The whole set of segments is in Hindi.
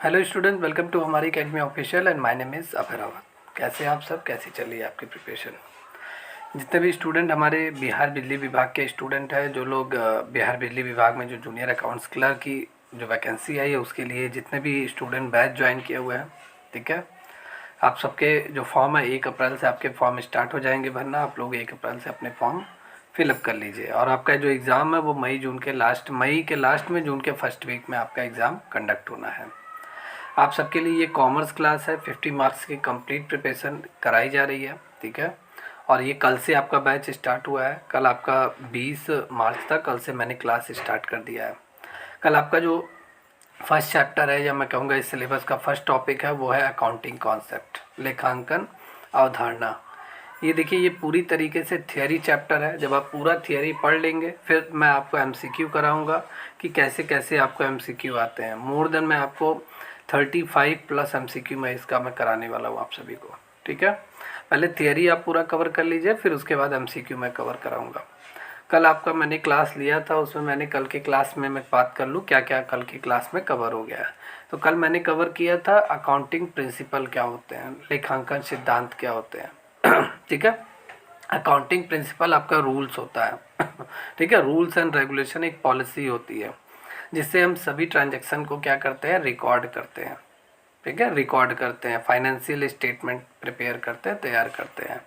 हेलो स्टूडेंट, वेलकम टू हमारी academy official and my name is Abhay Rawat. कैसे हैं आप सब? कैसी चल रही है आपकी प्रिपरेशन? जितने भी स्टूडेंट हमारे बिहार बिजली विभाग के स्टूडेंट हैं, जो लोग बिहार बिजली विभाग में जो जूनियर अकाउंट्स क्लर्क की जो वैकेंसी आई है उसके लिए जितने भी स्टूडेंट बैच ज्वाइन किए हुए हैं, ठीक है, आप सबके जो फॉर्म है 1 अप्रैल से आपके फॉर्म स्टार्ट हो जाएंगे भरना। आप लोग 1 अप्रैल से अपने फॉर्म फिलअप कर लीजिए और आपका जो एग्ज़ाम है वो मई के लास्ट में जून के फर्स्ट वीक में आपका एग्ज़ाम कंडक्ट होना है। आप सबके लिए ये कॉमर्स क्लास है। 50 मार्क्स की कंप्लीट प्रिपरेशन कराई जा रही है, ठीक है। और ये कल से आपका बैच स्टार्ट हुआ है। कल आपका 20 मार्च तक कल से मैंने क्लास स्टार्ट कर दिया है। कल आपका जो फर्स्ट चैप्टर है, या मैं कहूँगा इस सिलेबस का फर्स्ट टॉपिक है, वो है अकाउंटिंग कॉन्सेप्ट, लेखांकन अवधारणा। ये देखिए, ये पूरी तरीके से थियरी चैप्टर है। जब आप पूरा थियरी पढ़ लेंगे फिर मैं आपको एमसीक्यू कराऊंगा कि कैसे कैसे आपको एमसीक्यू आते हैं। मोर देन मैं आपको 35+ एमसीक्यू मैं कराने वाला हूँ आप सभी को, ठीक है। पहले थियरी आप पूरा कवर कर लीजिए, फिर उसके बाद एमसीक्यू मैं कवर कराऊंगा। कल आपका मैंने क्लास लिया था, उसमें मैंने कल के क्लास में मैं बात कर लूँ क्या क्या कल की क्लास में कवर हो गया है। तो कल मैंने कवर किया था अकाउंटिंग प्रिंसिपल क्या होते हैं, लेखांकन सिद्धांत क्या होते हैं, ठीक है। अकाउंटिंग प्रिंसिपल आपका रूल्स होता है, ठीक है। रूल्स एंड रेगुलेशन एक पॉलिसी होती है जिससे हम सभी ट्रांजैक्शन को क्या करते हैं, रिकॉर्ड करते हैं, ठीक है। रिकॉर्ड करते हैं, फाइनेंशियल स्टेटमेंट प्रिपेयर करते हैं, तैयार करते हैं।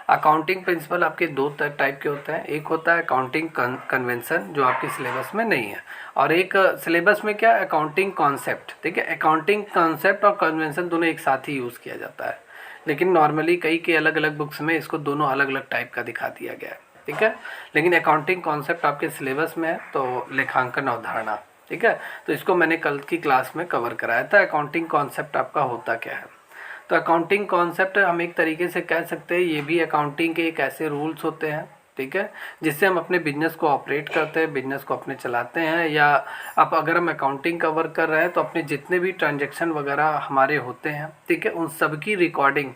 अकाउंटिंग प्रिंसिपल आपके दो टाइप के होते हैं। एक होता है अकाउंटिंग कन्वेंशन जो आपके सिलेबस में नहीं है, और एक सिलेबस में क्या, अकाउंटिंग कॉन्सेप्ट, ठीक है। अकाउंटिंग कॉन्सेप्ट और कन्वेंशन दोनों एक साथ ही यूज़ किया जाता है, लेकिन नॉर्मली कई के अलग अलग बुक्स में इसको दोनों अलग अलग टाइप का दिखा दिया गया है, ठीक है। लेकिन अकाउंटिंग कॉन्सेप्ट आपके सिलेबस में है, तो लेखांकन अवधारणा, ठीक है। तो इसको मैंने कल की क्लास में कवर कराया था। अकाउंटिंग कॉन्सेप्ट आपका होता क्या है? तो अकाउंटिंग कॉन्सेप्ट हम एक तरीके से कह सकते हैं ये भी अकाउंटिंग के एक ऐसे रूल्स होते हैं, ठीक है, जिससे हम अपने बिजनेस को ऑपरेट करते हैं, बिजनेस को अपने चलाते हैं। या अब अगर हम अकाउंटिंग कवर कर रहे हैं तो अपने जितने भी ट्रांजैक्शन वगैरह हमारे होते हैं, ठीक है, उन सब की रिकॉर्डिंग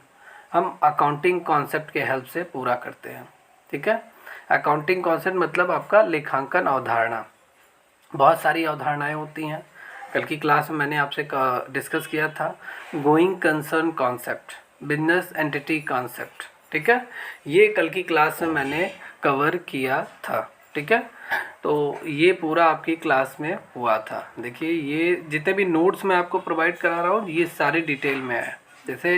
हम अकाउंटिंग कॉन्सेप्ट के हेल्प से पूरा करते हैं, ठीक है। अकाउंटिंग कॉन्सेप्ट मतलब आपका लेखांकन अवधारणा। बहुत सारी अवधारणाएं होती हैं। कल की क्लास में मैंने आपसे डिस्कस किया था going concern concept, business entity concept, ठीक है। ये कल की क्लास में मैंने कवर किया था, ठीक है। तो ये पूरा आपकी क्लास में हुआ था। देखिए, ये जितने भी नोट्स मैं आपको प्रोवाइड करा रहा हूँ ये सारे डिटेल में है। जैसे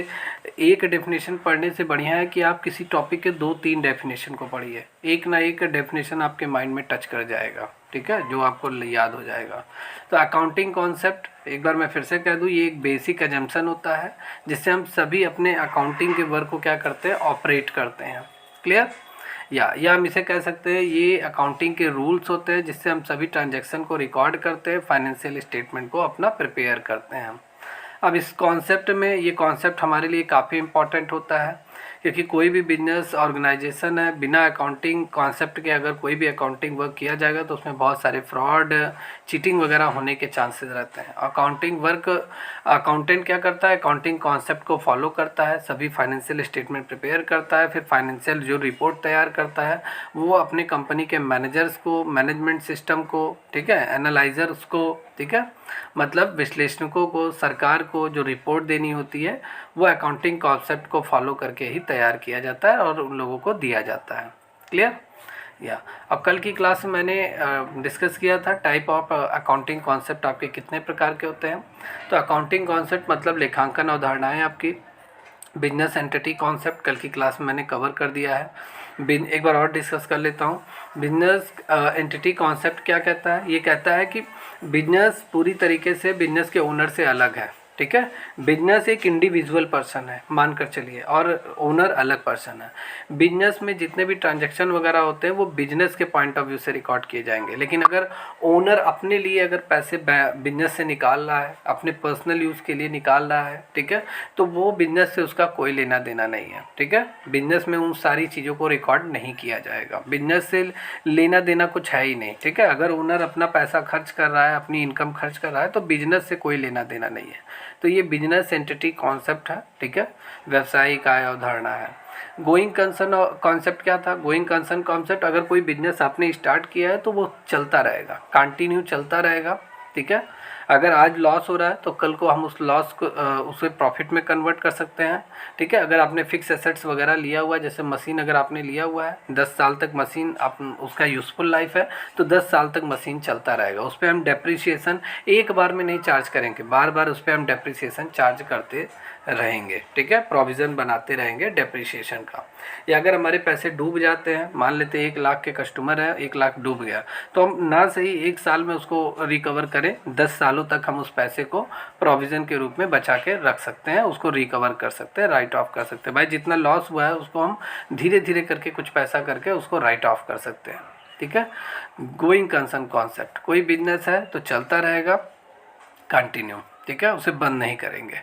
एक डेफिनेशन पढ़ने से बढ़िया है कि आप किसी टॉपिक के 2-3 डेफिनेशन को पढ़िए। एक ना एक डेफिनेशन आपके माइंड में टच कर जाएगा, ठीक है, जो आपको याद हो जाएगा। तो अकाउंटिंग कॉन्सेप्ट एक बार मैं फिर से कह दूँ, ये एक बेसिक एजम्पशन होता है जिससे हम सभी अपने अकाउंटिंग के वर्क को क्या करते हैं, ऑपरेट करते हैं। क्लियर? या हम इसे कह सकते हैं ये अकाउंटिंग के रूल्स होते हैं जिससे हम सभी ट्रांजैक्शन को रिकॉर्ड करते हैं, फाइनेंशियल स्टेटमेंट को अपना प्रिपेयर करते हैं। अब इस कॉन्सेप्ट में, ये कॉन्सेप्ट हमारे लिए काफ़ी इम्पॉर्टेंट होता है क्योंकि कोई भी बिजनेस ऑर्गेनाइजेशन है, बिना अकाउंटिंग कॉन्सेप्ट के अगर कोई भी अकाउंटिंग वर्क किया जाएगा तो उसमें बहुत सारे फ्रॉड, चीटिंग वगैरह होने के चांसेस रहते हैं। अकाउंटिंग वर्क, अकाउंटेंट क्या करता है, अकाउंटिंग कॉन्सेप्ट को फॉलो करता है, सभी फाइनेंशियल स्टेटमेंट प्रिपेयर करता है, फिर फाइनेंशियल जो रिपोर्ट तैयार करता है वो अपने कंपनी के मैनेजर्स को, मैनेजमेंट सिस्टम को, ठीक है, एनालाइजर्स को, ठीक है, मतलब विश्लेषकों को, सरकार को जो रिपोर्ट देनी होती है वो अकाउंटिंग कॉन्सेप्ट को फॉलो करके ही तैयार किया जाता है और उन लोगों को दिया जाता है। क्लियर? या अब कल की क्लास में मैंने डिस्कस किया था टाइप ऑफ अकाउंटिंग कॉन्सेप्ट आपके कितने प्रकार के होते हैं। तो अकाउंटिंग कॉन्सेप्ट मतलब लेखांकन अवधारणाएं आपकी। बिजनेस एंटिटी कॉन्सेप्ट कल की क्लास में मैंने कवर कर दिया है। एक बार और डिस्कस कर लेता हूँ। बिजनेस एंटिटी कॉन्सेप्ट क्या कहता है? ये कहता है कि बिजनेस पूरी तरीके से बिजनेस के ओनर से अलग है, ठीक है। बिजनेस एक इंडिविजुअल पर्सन है मानकर चलिए, और ओनर अलग पर्सन है। बिजनेस में जितने भी ट्रांजैक्शन वगैरह होते हैं वो बिजनेस के पॉइंट ऑफ व्यू से रिकॉर्ड किए जाएंगे, लेकिन अगर ओनर अपने लिए अगर पैसे बिजनेस से निकाल रहा है, अपने पर्सनल यूज़ के लिए निकाल रहा है, ठीक है, तो वो बिजनेस से उसका कोई लेना देना नहीं है, ठीक है। बिजनेस में उन सारी चीज़ों को रिकॉर्ड नहीं किया जाएगा, बिजनेस से लेना देना कुछ है ही नहीं, ठीक है। अगर ओनर अपना पैसा खर्च कर रहा है, अपनी इनकम खर्च कर रहा है, तो बिजनेस से कोई लेना देना नहीं है। तो ये बिजनेस एंटिटी कॉन्सेप्ट है, ठीक है, व्यवसायिक आय अवधारणा है। गोइंग कंसर्न कॉन्सेप्ट क्या था? गोइंग कंसर्न कॉन्सेप्ट, अगर कोई बिजनेस आपने स्टार्ट किया है तो वो चलता रहेगा, कंटिन्यू चलता रहेगा, ठीक है। अगर आज लॉस हो रहा है तो कल को हम उस लॉस को उसे प्रॉफिट में कन्वर्ट कर सकते हैं, ठीक है। अगर आपने फिक्स एसेट्स वगैरह लिया हुआ है, जैसे मशीन अगर आपने लिया हुआ है 10 साल तक मशीन आप उसका यूज़फुल लाइफ है, तो 10 साल तक मशीन चलता रहेगा। उस पर हम डेप्रिसिएशन एक बार में नहीं चार्ज करेंगे, बार बार उस पर हम डेप्रिसिएशन चार्ज करते रहेंगे, ठीक है। प्रोविज़न बनाते रहेंगे डेप्रिसिएशन का। या अगर हमारे पैसे डूब जाते हैं, मान लेते हैं 1 लाख के कस्टमर है, 1 लाख डूब गया, तो हम ना सही 1 साल में उसको रिकवर करें, 10 सालों तक हम उस पैसे को प्रोविज़न के रूप में बचा के रख सकते हैं, उसको रिकवर कर सकते हैं, राइट ऑफ कर सकते हैं। भाई जितना लॉस हुआ है उसको हम धीरे धीरे करके कुछ पैसा करके उसको राइट ऑफ कर सकते हैं, ठीक है। गोइंग कंसर्न कॉन्सेप्ट, कोई बिजनेस है तो चलता रहेगा कंटिन्यू, ठीक है, उसे बंद नहीं करेंगे।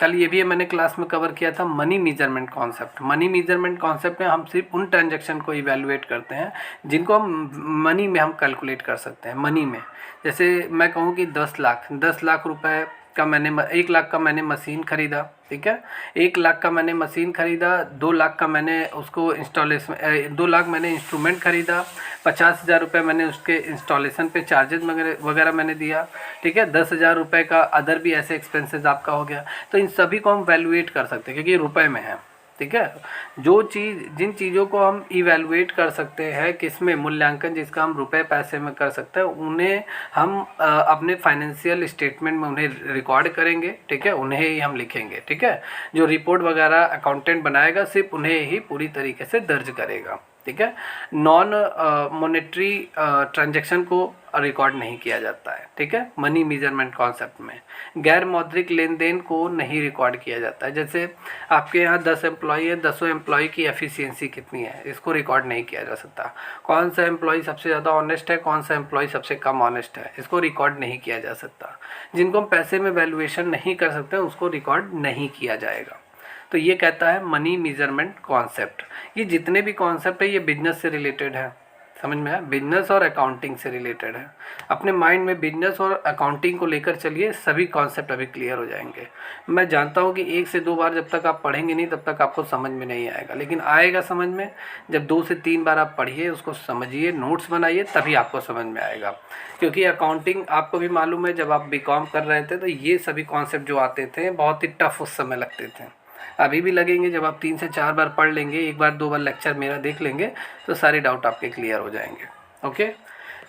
कल ये भी मैंने क्लास में कवर किया था money measurement concept. Money measurement concept में हम सिर्फ उन ट्रांजैक्शन को इवैल्यूएट करते हैं जिनको हम मनी में हम कैलकुलेट कर सकते हैं। मनी में जैसे मैं कहूँ कि 10 लाख रुपए का मैंने 1 लाख का मैंने मशीन ख़रीदा, ठीक है। 1 लाख का मैंने मशीन ख़रीदा, 2 लाख का मैंने उसको इंस्टॉलेशन 2 लाख मैंने इंस्ट्रूमेंट ख़रीदा, 50,000 रुपये मैंने उसके इंस्टॉलेशन पे चार्जेस वगैरह मैंने दिया, ठीक है। 10,000 रुपये का अदर भी ऐसे एक्सपेंसेस आपका हो गया। तो इन सभी को हम वैल्यूएट कर सकते हैं क्योंकि रुपए में है, ठीक है। जिन चीज़ों को हम इवैल्यूएट कर सकते हैं, किसमें मूल्यांकन जिसका हम रुपए पैसे में कर सकते हैं, उन्हें हम अपने फाइनेंशियल स्टेटमेंट में उन्हें रिकॉर्ड करेंगे, ठीक है, उन्हें ही हम लिखेंगे, ठीक है। जो रिपोर्ट वगैरह अकाउंटेंट बनाएगा सिर्फ उन्हें ही पूरी तरीके से दर्ज करेगा, ठीक है। नॉन मॉनेटरी ट्रांजैक्शन को रिकॉर्ड नहीं किया जाता है, ठीक है। मनी मेजरमेंट कॉन्सेप्ट में गैर मौद्रिक लेन देन को नहीं रिकॉर्ड किया जाता है। जैसे आपके यहाँ 10 एम्प्लॉई है, 10 एम्प्लॉई की एफिशिएंसी कितनी है, इसको रिकॉर्ड नहीं किया जा सकता। कौन सा एम्प्लॉई सबसे ज़्यादा ऑनेस्ट है, कौन सा एम्प्लॉई सबसे कम ऑनेस्ट है, इसको रिकॉर्ड नहीं किया जा सकता। जिनको हम पैसे में वैल्यूएशन नहीं कर सकते उसको रिकॉर्ड नहीं किया जाएगा। तो ये कहता है मनी मेजरमेंट कॉन्सेप्ट। ये जितने भी कॉन्सेप्ट है ये बिजनेस से रिलेटेड है, समझ में आया, बिजनेस और अकाउंटिंग से रिलेटेड है। अपने माइंड में बिजनेस और अकाउंटिंग को लेकर चलिए, सभी कॉन्सेप्ट अभी क्लियर हो जाएंगे। मैं जानता हूँ कि 1 से 2 बार जब तक आप पढ़ेंगे नहीं तब तक आपको समझ में नहीं आएगा, लेकिन आएगा समझ में जब 2 से 3 बार आप पढ़िए, उसको समझिए, नोट्स बनाइए, तभी आपको समझ में आएगा। क्योंकि अकाउंटिंग आपको भी मालूम है, जब आप बीकॉम कर रहे थे तो ये सभी कॉन्सेप्ट जो आते थे बहुत ही टफ उस समय लगते थे, अभी भी लगेंगे। जब आप 3 से 4 बार पढ़ लेंगे, 1 बार 2 बार लेक्चर मेरा देख लेंगे तो सारे डाउट आपके क्लियर हो जाएंगे। ओके,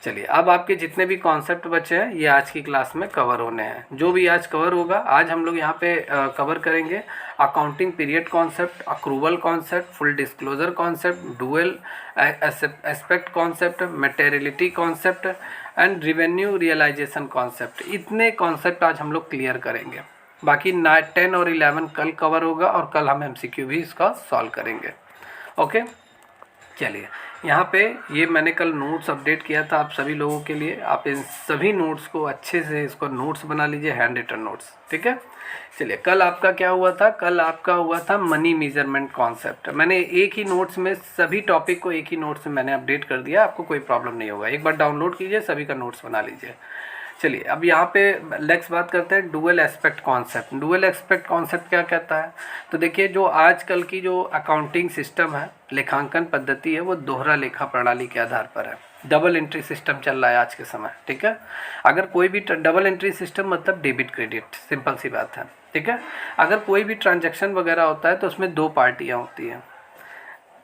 चलिए अब आपके जितने भी कॉन्सेप्ट बचे हैं ये आज की क्लास में कवर होने हैं। जो भी आज कवर होगा, आज हम लोग यहाँ पे कवर करेंगे accounting period concept, accrual concept, full disclosure concept, dual aspect concept, materiality concept and revenue realisation concept. इतने कॉन्सेप्ट आज हम लोग क्लियर करेंगे। बाकी 10 और 11 कल कवर होगा और कल हम MCQ भी इसका सॉल्व करेंगे। ओके, चलिए यहाँ पे ये मैंने कल नोट्स अपडेट किया था आप सभी लोगों के लिए। आप इन सभी नोट्स को अच्छे से इसको नोट्स बना लीजिए, हैंड रिटन नोट्स, ठीक है। चलिए कल आपका क्या हुआ था, कल आपका हुआ था मनी मेजरमेंट कॉन्सेप्ट। मैंने एक ही नोट्स में सभी टॉपिक को एक ही नोट्स में मैंने अपडेट कर दिया, आपको कोई प्रॉब्लम नहीं होगा। एक बार डाउनलोड कीजिए, सभी का नोट्स बना लीजिए। चलिए अब यहाँ पे नेक्स्ट बात करते हैं dual aspect concept. Dual aspect concept क्या कहता है, तो देखिए जो आजकल की जो अकाउंटिंग सिस्टम है, लेखांकन पद्धति है, वो दोहरा लेखा प्रणाली के आधार पर है। डबल एंट्री सिस्टम चल रहा है आज के समय, ठीक है। अगर कोई भी डबल एंट्री सिस्टम मतलब डेबिट क्रेडिट, सिंपल सी बात है, ठीक है। अगर कोई भी ट्रांजैक्शन वगैरह होता है तो उसमें 2 पार्टियाँ होती हैं,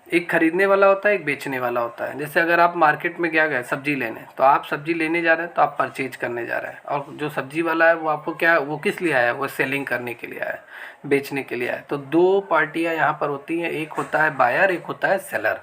एक खरीदने वाला होता है, एक बेचने वाला होता है। जैसे अगर आप मार्केट में क्या गए सब्जी लेने, तो आप सब्जी लेने जा रहे हैं तो आप परचेज करने जा रहे हैं, और जो सब्जी वाला है वो आपको क्या, वो किस लिए आया है, वो सेलिंग करने के लिए आया है, बेचने के लिए आया है। तो 2 पार्टियां यहाँ पर होती हैं, एक होता है बायर, एक होता है सेलर,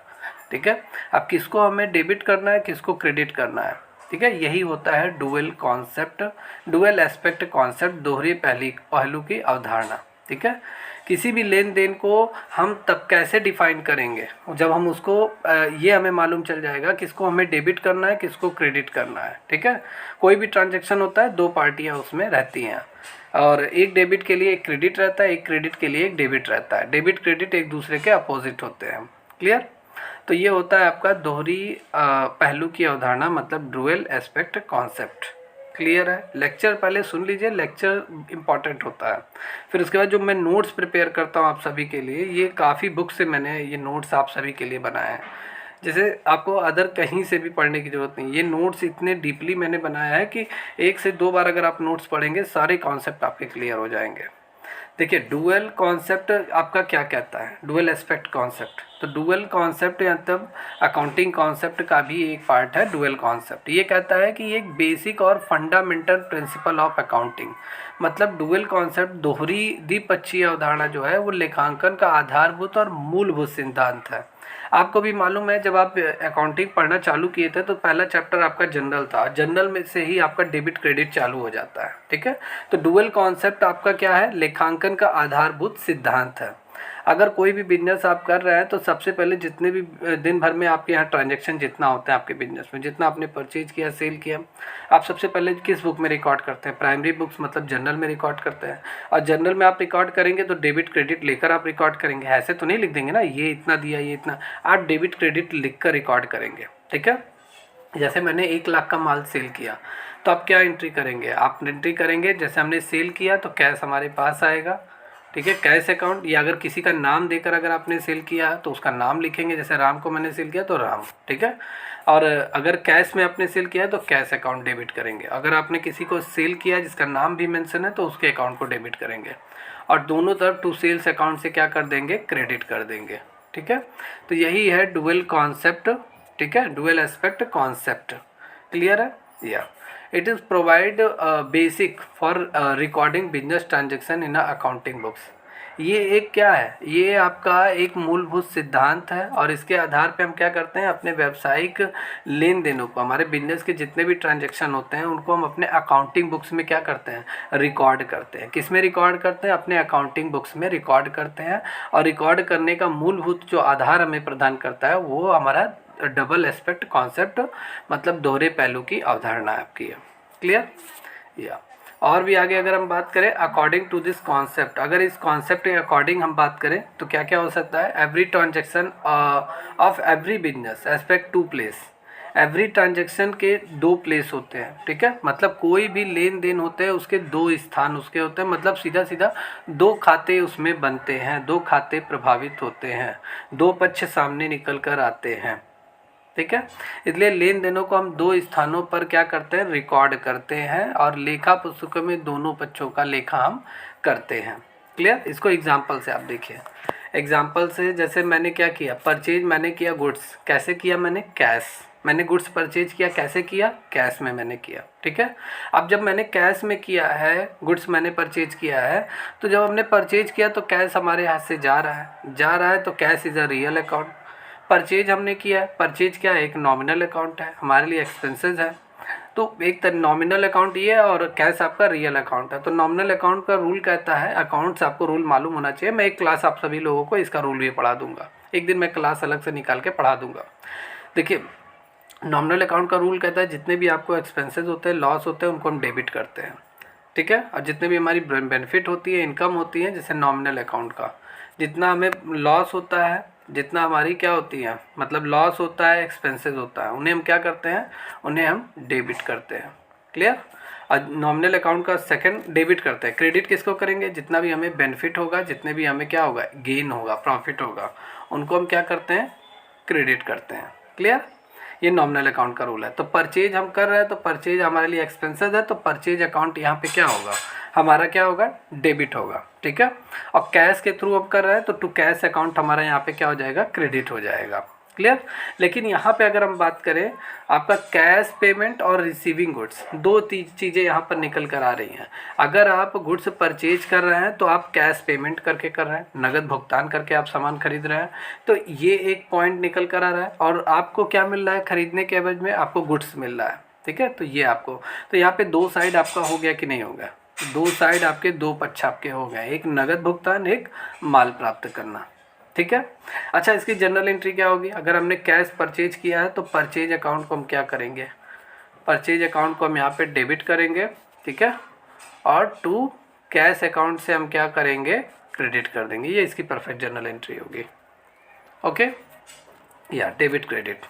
ठीक है। अब किसको हमें डेबिट करना है, किसको क्रेडिट करना है, ठीक है। यही होता है dual concept, dual aspect concept, दोहरे पहलू की अवधारणा, ठीक है। किसी भी लेन देन को हम तब कैसे डिफाइन करेंगे, जब हम उसको ये हमें मालूम चल जाएगा किसको हमें डेबिट करना है, किसको क्रेडिट करना है, ठीक है। कोई भी ट्रांजैक्शन होता है 2 पार्टियां उसमें रहती हैं, और एक डेबिट के लिए एक क्रेडिट रहता है, एक क्रेडिट के लिए एक डेबिट रहता है। डेबिट क्रेडिट एक दूसरे के अपोजिट होते हैं, क्लियर। तो ये होता है आपका दोहरी पहलू की अवधारणा, मतलब डुअल एस्पेक्ट कॉन्सेप्ट, क्लियर है। लेक्चर पहले सुन लीजिए, लेक्चर इंपॉर्टेंट होता है। फिर उसके बाद जो मैं नोट्स प्रिपेयर करता हूँ आप सभी के लिए, ये काफ़ी बुक से मैंने ये नोट्स आप सभी के लिए बनाए हैं। जैसे आपको अदर कहीं से भी पढ़ने की ज़रूरत नहीं, ये नोट्स इतने डीपली मैंने बनाया है कि 1 से 2 बार अगर आप नोट्स पढ़ेंगे सारे कॉन्सेप्ट आपके क्लियर हो जाएंगे। देखिए डुअल कॉन्सेप्ट आपका क्या कहता है, डुअल एस्पेक्ट कॉन्सेप्ट। तो डुअल कॉन्सेप्ट मतलब अकाउंटिंग कॉन्सेप्ट का भी एक पार्ट है डुअल कॉन्सेप्ट। ये कहता है कि एक बेसिक और फंडामेंटल प्रिंसिपल ऑफ अकाउंटिंग, मतलब डुअल कॉन्सेप्ट दोहरी द्विपक्षीय अवधारणा जो है वो लेखांकन का आधारभूत और मूलभूत सिद्धांत है। आपको भी मालूम है जब आप अकाउंटिंग पढ़ना चालू किए थे तो पहला चैप्टर आपका जनरल था, जनरल में से ही आपका डेबिट क्रेडिट चालू हो जाता है, ठीक है। तो डुअल कॉन्सेप्ट आपका क्या है, लेखांकन का आधारभूत सिद्धांत है। अगर कोई भी बिजनेस आप कर रहे हैं तो सबसे पहले जितने भी दिन भर में आपके यहाँ ट्रांजैक्शन जितना होता है आपके बिजनेस में, जितना आपने परचेज किया सेल किया, आप सबसे पहले किस बुक में रिकॉर्ड करते हैं, प्राइमरी बुक्स मतलब जनरल में रिकॉर्ड करते हैं। और जनरल में आप रिकॉर्ड करेंगे तो डेबिट क्रेडिट लेकर आप रिकॉर्ड करेंगे, ऐसे तो नहीं लिख देंगे ना ये इतना दिया ये इतना, आप डेबिट क्रेडिट लिख कर रिकॉर्ड करेंगे, ठीक है। जैसे मैंने 1 लाख का माल सेल किया तो आप क्या एंट्री करेंगे, आप एंट्री करेंगे जैसे हमने सेल किया तो कैश हमारे पास आएगा, ठीक है, कैश अकाउंट। या अगर किसी का नाम देकर अगर आपने सेल किया तो उसका नाम लिखेंगे, जैसे राम को मैंने सेल किया तो राम, ठीक है। और अगर कैश में आपने सेल किया तो कैश अकाउंट डेबिट करेंगे। अगर आपने किसी को सेल किया जिसका नाम भी मेंशन है तो उसके अकाउंट को डेबिट करेंगे, और दोनों तरफ टू सेल्स अकाउंट से क्या कर देंगे, क्रेडिट कर देंगे, ठीक है। तो यही है डुअल कॉन्सेप्ट, ठीक है, डुअल एस्पेक्ट कॉन्सेप्ट। क्लियर है? या it is provide basic for recording business transaction in accounting books. ये एक क्या है, ये आपका एक मूलभूत सिद्धांत है, और इसके आधार पे हम क्या करते हैं, अपने व्यावसायिक लेन देनों को, हमारे बिजनेस के जितने भी ट्रांजैक्शन होते हैं उनको हम अपने अकाउंटिंग बुक्स में क्या करते हैं, रिकॉर्ड करते हैं। किस में रिकॉर्ड करते हैं, अपने अकाउंटिंग बुक्स में रिकॉर्ड करते हैं। और रिकॉर्ड करने का मूलभूत जो आधार हमें प्रदान करता है वो हमारा डबल एस्पेक्ट कॉन्सेप्ट, मतलब दोहरे पहलू की अवधारणा आपकी है। क्लियर? या और भी आगे अगर हम बात करें अकॉर्डिंग टू दिस कॉन्सेप्ट, अगर इस कॉन्सेप्ट के अकॉर्डिंग हम बात करें तो क्या क्या हो सकता है, every transaction of every business aspect two place. Every transaction के 2 प्लेस होते हैं, ठीक है, मतलब कोई भी लेन देन होते हैं उसके 2 स्थान उसके होते हैं, मतलब सीधा सीधा 2 खाते उसमें बनते हैं, 2 खाते प्रभावित होते हैं, 2 पक्ष सामने निकल कर आते हैं, ठीक है। इसलिए लेन देनों को हम 2 स्थानों पर क्या करते हैं, रिकॉर्ड करते हैं, और लेखा पुस्तकों में दोनों पक्षों का लेखा हम करते हैं। क्लियर? इसको एग्जाम्पल से आप देखिए, एग्जाम्पल से जैसे मैंने क्या किया, परचेज मैंने किया गुड्स, कैसे किया मैंने, कैश। मैंने गुड्स परचेज किया, कैसे किया, कैश में मैंने किया, ठीक है। अब जब मैंने कैश में किया है, गुड्स मैंने परचेज किया है, तो जब हमने परचेज किया तो कैश हमारे हाथ से जा रहा है तो cash is a real account. Purchase हमने किया है, परचेज क्या है, एक नॉमिनल अकाउंट है, हमारे लिए एक्सपेंसेस है। तो एक नॉमिनल अकाउंट ये है और कैश आपका रियल अकाउंट है। तो नॉमिनल अकाउंट का रूल कहता है, अकाउंट्स आपको रूल मालूम होना चाहिए, मैं एक क्लास आप सभी लोगों को इसका रूल भी पढ़ा दूंगा, एक दिन मैं क्लास अलग से निकाल के पढ़ा दूंगा। देखिए नॉमिनल अकाउंट का रूल कहता है जितने भी आपको एक्सपेंसेस होते हैं, लॉस होते हैं, उनको हम डेबिट करते हैं, ठीक है। और जितने भी हमारी बेनिफिट होती है, इनकम होती है, जैसे नॉमिनल अकाउंट का जितना हमें लॉस होता है, जितना हमारी क्या होती है, मतलब लॉस होता है, एक्सपेंसेस होता है, उन्हें हम क्या करते हैं, उन्हें हम डेबिट करते हैं। क्लियर? और नॉमिनल अकाउंट का सेकंड डेबिट करते हैं। क्रेडिट किसको करेंगे, जितना भी हमें बेनिफिट होगा, जितने भी हमें क्या होगा, गेन होगा, प्रॉफिट होगा, उनको हम क्या करते हैं, क्रेडिट करते हैं। क्लियर? ये नॉमिनल अकाउंट का रूल है। तो परचेज हम कर रहे हैं तो परचेज हमारे लिए एक्सपेंसेस है, तो परचेज अकाउंट यहाँ पे क्या होगा, हमारा क्या होगा, डेबिट होगा, ठीक है। और कैश के थ्रू हम कर रहे हैं तो टू कैश अकाउंट हमारा यहाँ पे क्या हो जाएगा, क्रेडिट हो जाएगा। क्लियर? लेकिन यहाँ पे अगर हम बात करें, आपका कैश पेमेंट और रिसीविंग गुड्स, 2 चीज़ें यहाँ पर निकल कर आ रही हैं। अगर आप गुड्स परचेज कर रहे हैं तो आप कैश पेमेंट करके कर रहे हैं, नगद भुगतान करके आप सामान खरीद रहे हैं, तो ये एक पॉइंट निकल कर आ रहा है। और आपको क्या मिल रहा है, खरीदने के एवज में आपको गुड्स मिल रहा है, ठीक है। तो ये आपको, तो यहाँ पे 2 साइड आपका हो गया कि नहीं हो गया, 2 साइड आपके, 2 पक्ष आपके हो गए, एक नगद भुगतान, एक माल प्राप्त करना, ठीक है। अच्छा, इसकी जनरल एंट्री क्या होगी, अगर हमने कैश परचेज किया है तो परचेज अकाउंट को हम क्या करेंगे, परचेज अकाउंट को हम यहाँ पे डेबिट करेंगे, ठीक है, और टू कैश अकाउंट से हम क्या करेंगे, क्रेडिट कर देंगे। ये इसकी परफेक्ट जनरल एंट्री होगी। ओके, या डेबिट क्रेडिट।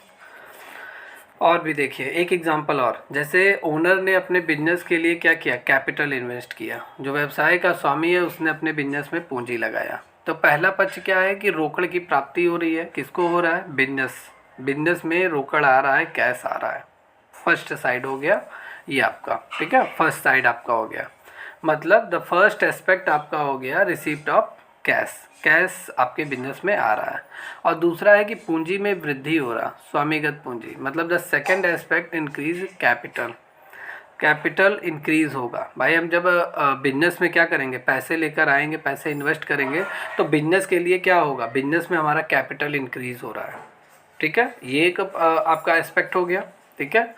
और भी देखिए एक एग्जांपल और, जैसे ओनर ने अपने बिजनेस के लिए क्या किया, कैपिटल इन्वेस्ट किया। जो व्यवसाय का स्वामी है उसने अपने बिजनेस में पूंजी लगाया। तो पहला पक्ष क्या है कि रोकड़ की प्राप्ति हो रही है, किसको हो रहा है, बिजनेस, बिजनेस में रोकड़ आ रहा है, कैश आ रहा है, फर्स्ट साइड हो गया ये आपका, ठीक है, फर्स्ट साइड आपका हो गया, मतलब द फर्स्ट एस्पेक्ट आपका हो गया रिसीप्ट ऑफ कैश, कैश आपके बिजनेस में आ रहा है। और दूसरा है कि पूंजी में वृद्धि हो रहा, स्वामीगत पूंजी, मतलब the second aspect increase capital, capital increase होगा। भाई हम जब बिजनेस में क्या करेंगे, पैसे लेकर आएंगे, पैसे इन्वेस्ट करेंगे, तो बिजनेस के लिए क्या होगा, बिजनेस में हमारा कैपिटल इंक्रीज हो रहा है, ठीक है, ये एक आपका एस्पेक्ट हो गया, ठीक है।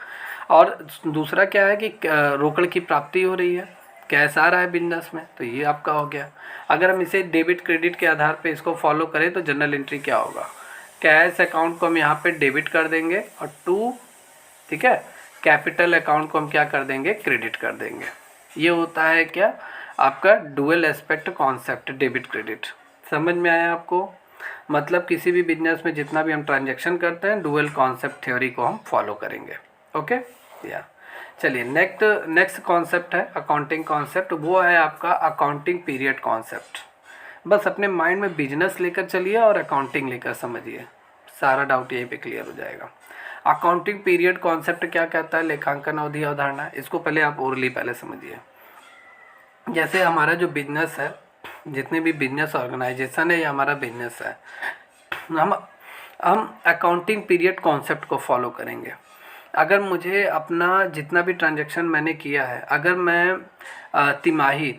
और दूसरा क्या है कि रोकड़ की प्राप्ति हो रही है, कैश आ रहा है बिजनेस में, तो ये आपका हो गया। अगर हम इसे डेबिट क्रेडिट के आधार पे इसको फॉलो करें तो जनरल एंट्री क्या होगा, कैश अकाउंट को हम यहाँ पे डेबिट कर देंगे और टू, ठीक है, कैपिटल अकाउंट को हम क्या कर देंगे, क्रेडिट कर देंगे। ये होता है क्या, आपका dual aspect concept debit credit. समझ में आया आपको, मतलब किसी भी बिजनेस में जितना भी हम ट्रांजैक्शन करते हैं डुअल कॉन्सेप्ट थ्योरी को हम फॉलो करेंगे, ओके या। चलिए नेक्स्ट कॉन्सेप्ट है अकाउंटिंग कॉन्सेप्ट, वो है आपका अकाउंटिंग पीरियड कॉन्सेप्ट। बस अपने माइंड में बिजनेस लेकर चलिए और अकाउंटिंग लेकर समझिए, सारा डाउट यहीं पे क्लियर हो जाएगा। अकाउंटिंग पीरियड कॉन्सेप्ट क्या कहता है, लेखांकन अवधि अवधारणा, इसको पहले आप ओरली पहले समझिए। जैसे हमारा जो बिजनेस है, जितने भी बिजनेस ऑर्गेनाइजेशन है या हमारा बिजनेस है, हम अकाउंटिंग पीरियड कॉन्सेप्ट को फॉलो करेंगे। अगर मुझे अपना जितना भी ट्रांजैक्शन मैंने किया है, अगर मैं तिमाही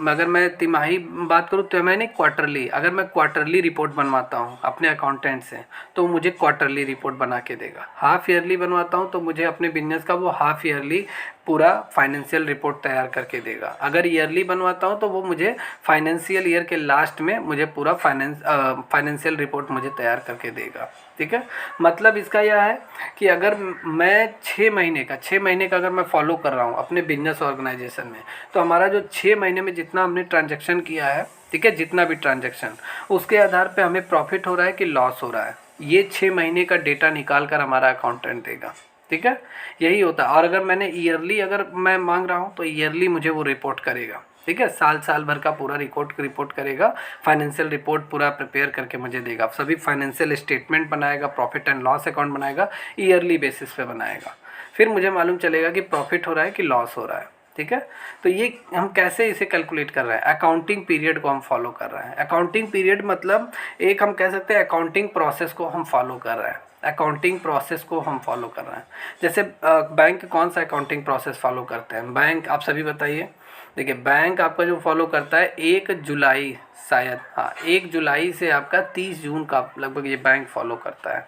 अगर मैं तिमाही बात करूँ तो मैं नहीं क्वार्टरली, अगर मैं क्वार्टरली रिपोर्ट बनवाता हूँ अपने अकाउंटेंट से तो मुझे क्वार्टरली रिपोर्ट बना के देगा। हाफ ईयरली बनवाता हूँ तो मुझे अपने बिजनेस का वो हाफ ईयरली पूरा फाइनेंशियल रिपोर्ट तैयार करके देगा। अगर ईयरली बनवाता हूँ तो वो मुझे फाइनेंशियल ईयर के लास्ट में मुझे पूरा फाइनेंशियल रिपोर्ट मुझे तैयार करके देगा, ठीक है। मतलब इसका यह है कि अगर मैं 6 महीने का अगर मैं फॉलो कर रहा हूँ अपने बिजनेस ऑर्गेनाइजेशन में, तो हमारा जो 6 महीने में जितना हमने ट्रांजैक्शन किया है, ठीक है, जितना भी ट्रांजैक्शन, उसके आधार पे हमें प्रॉफिट हो रहा है कि लॉस हो रहा है, ये 6 महीने का डेटा निकाल कर हमारा अकाउंटेंट देगा, ठीक है, यही होता है। और अगर मैंने ईयरली अगर मैं मांग रहा हूँ तो ईयरली मुझे वो रिपोर्ट करेगा, ठीक है, साल भर का पूरा रिपोर्ट करेगा, फाइनेंशियल रिपोर्ट पूरा प्रिपेयर करके मुझे देगा, सभी फाइनेंशियल स्टेटमेंट बनाएगा, प्रॉफिट एंड लॉस अकाउंट बनाएगा, ईयरली बेसिस पे बनाएगा। फिर मुझे मालूम चलेगा कि प्रॉफिट हो रहा है कि लॉस हो रहा है, ठीक है। तो ये हम कैसे इसे कैलकुलेट कर रहे हैं, अकाउंटिंग पीरियड को हम फॉलो कर रहे हैं। अकाउंटिंग पीरियड मतलब एक हम कह सकते हैं अकाउंटिंग प्रोसेस को हम फॉलो कर रहे हैं, अकाउंटिंग प्रोसेस को हम फॉलो कर रहे हैं। जैसे बैंक कौन सा अकाउंटिंग प्रोसेस फॉलो करते हैं, बैंक आप सभी बताइए। देखिए बैंक आपका जो फॉलो करता है 1 जुलाई, शायद हाँ 1 जुलाई से आपका 30 जून का लगभग ये बैंक फॉलो करता है,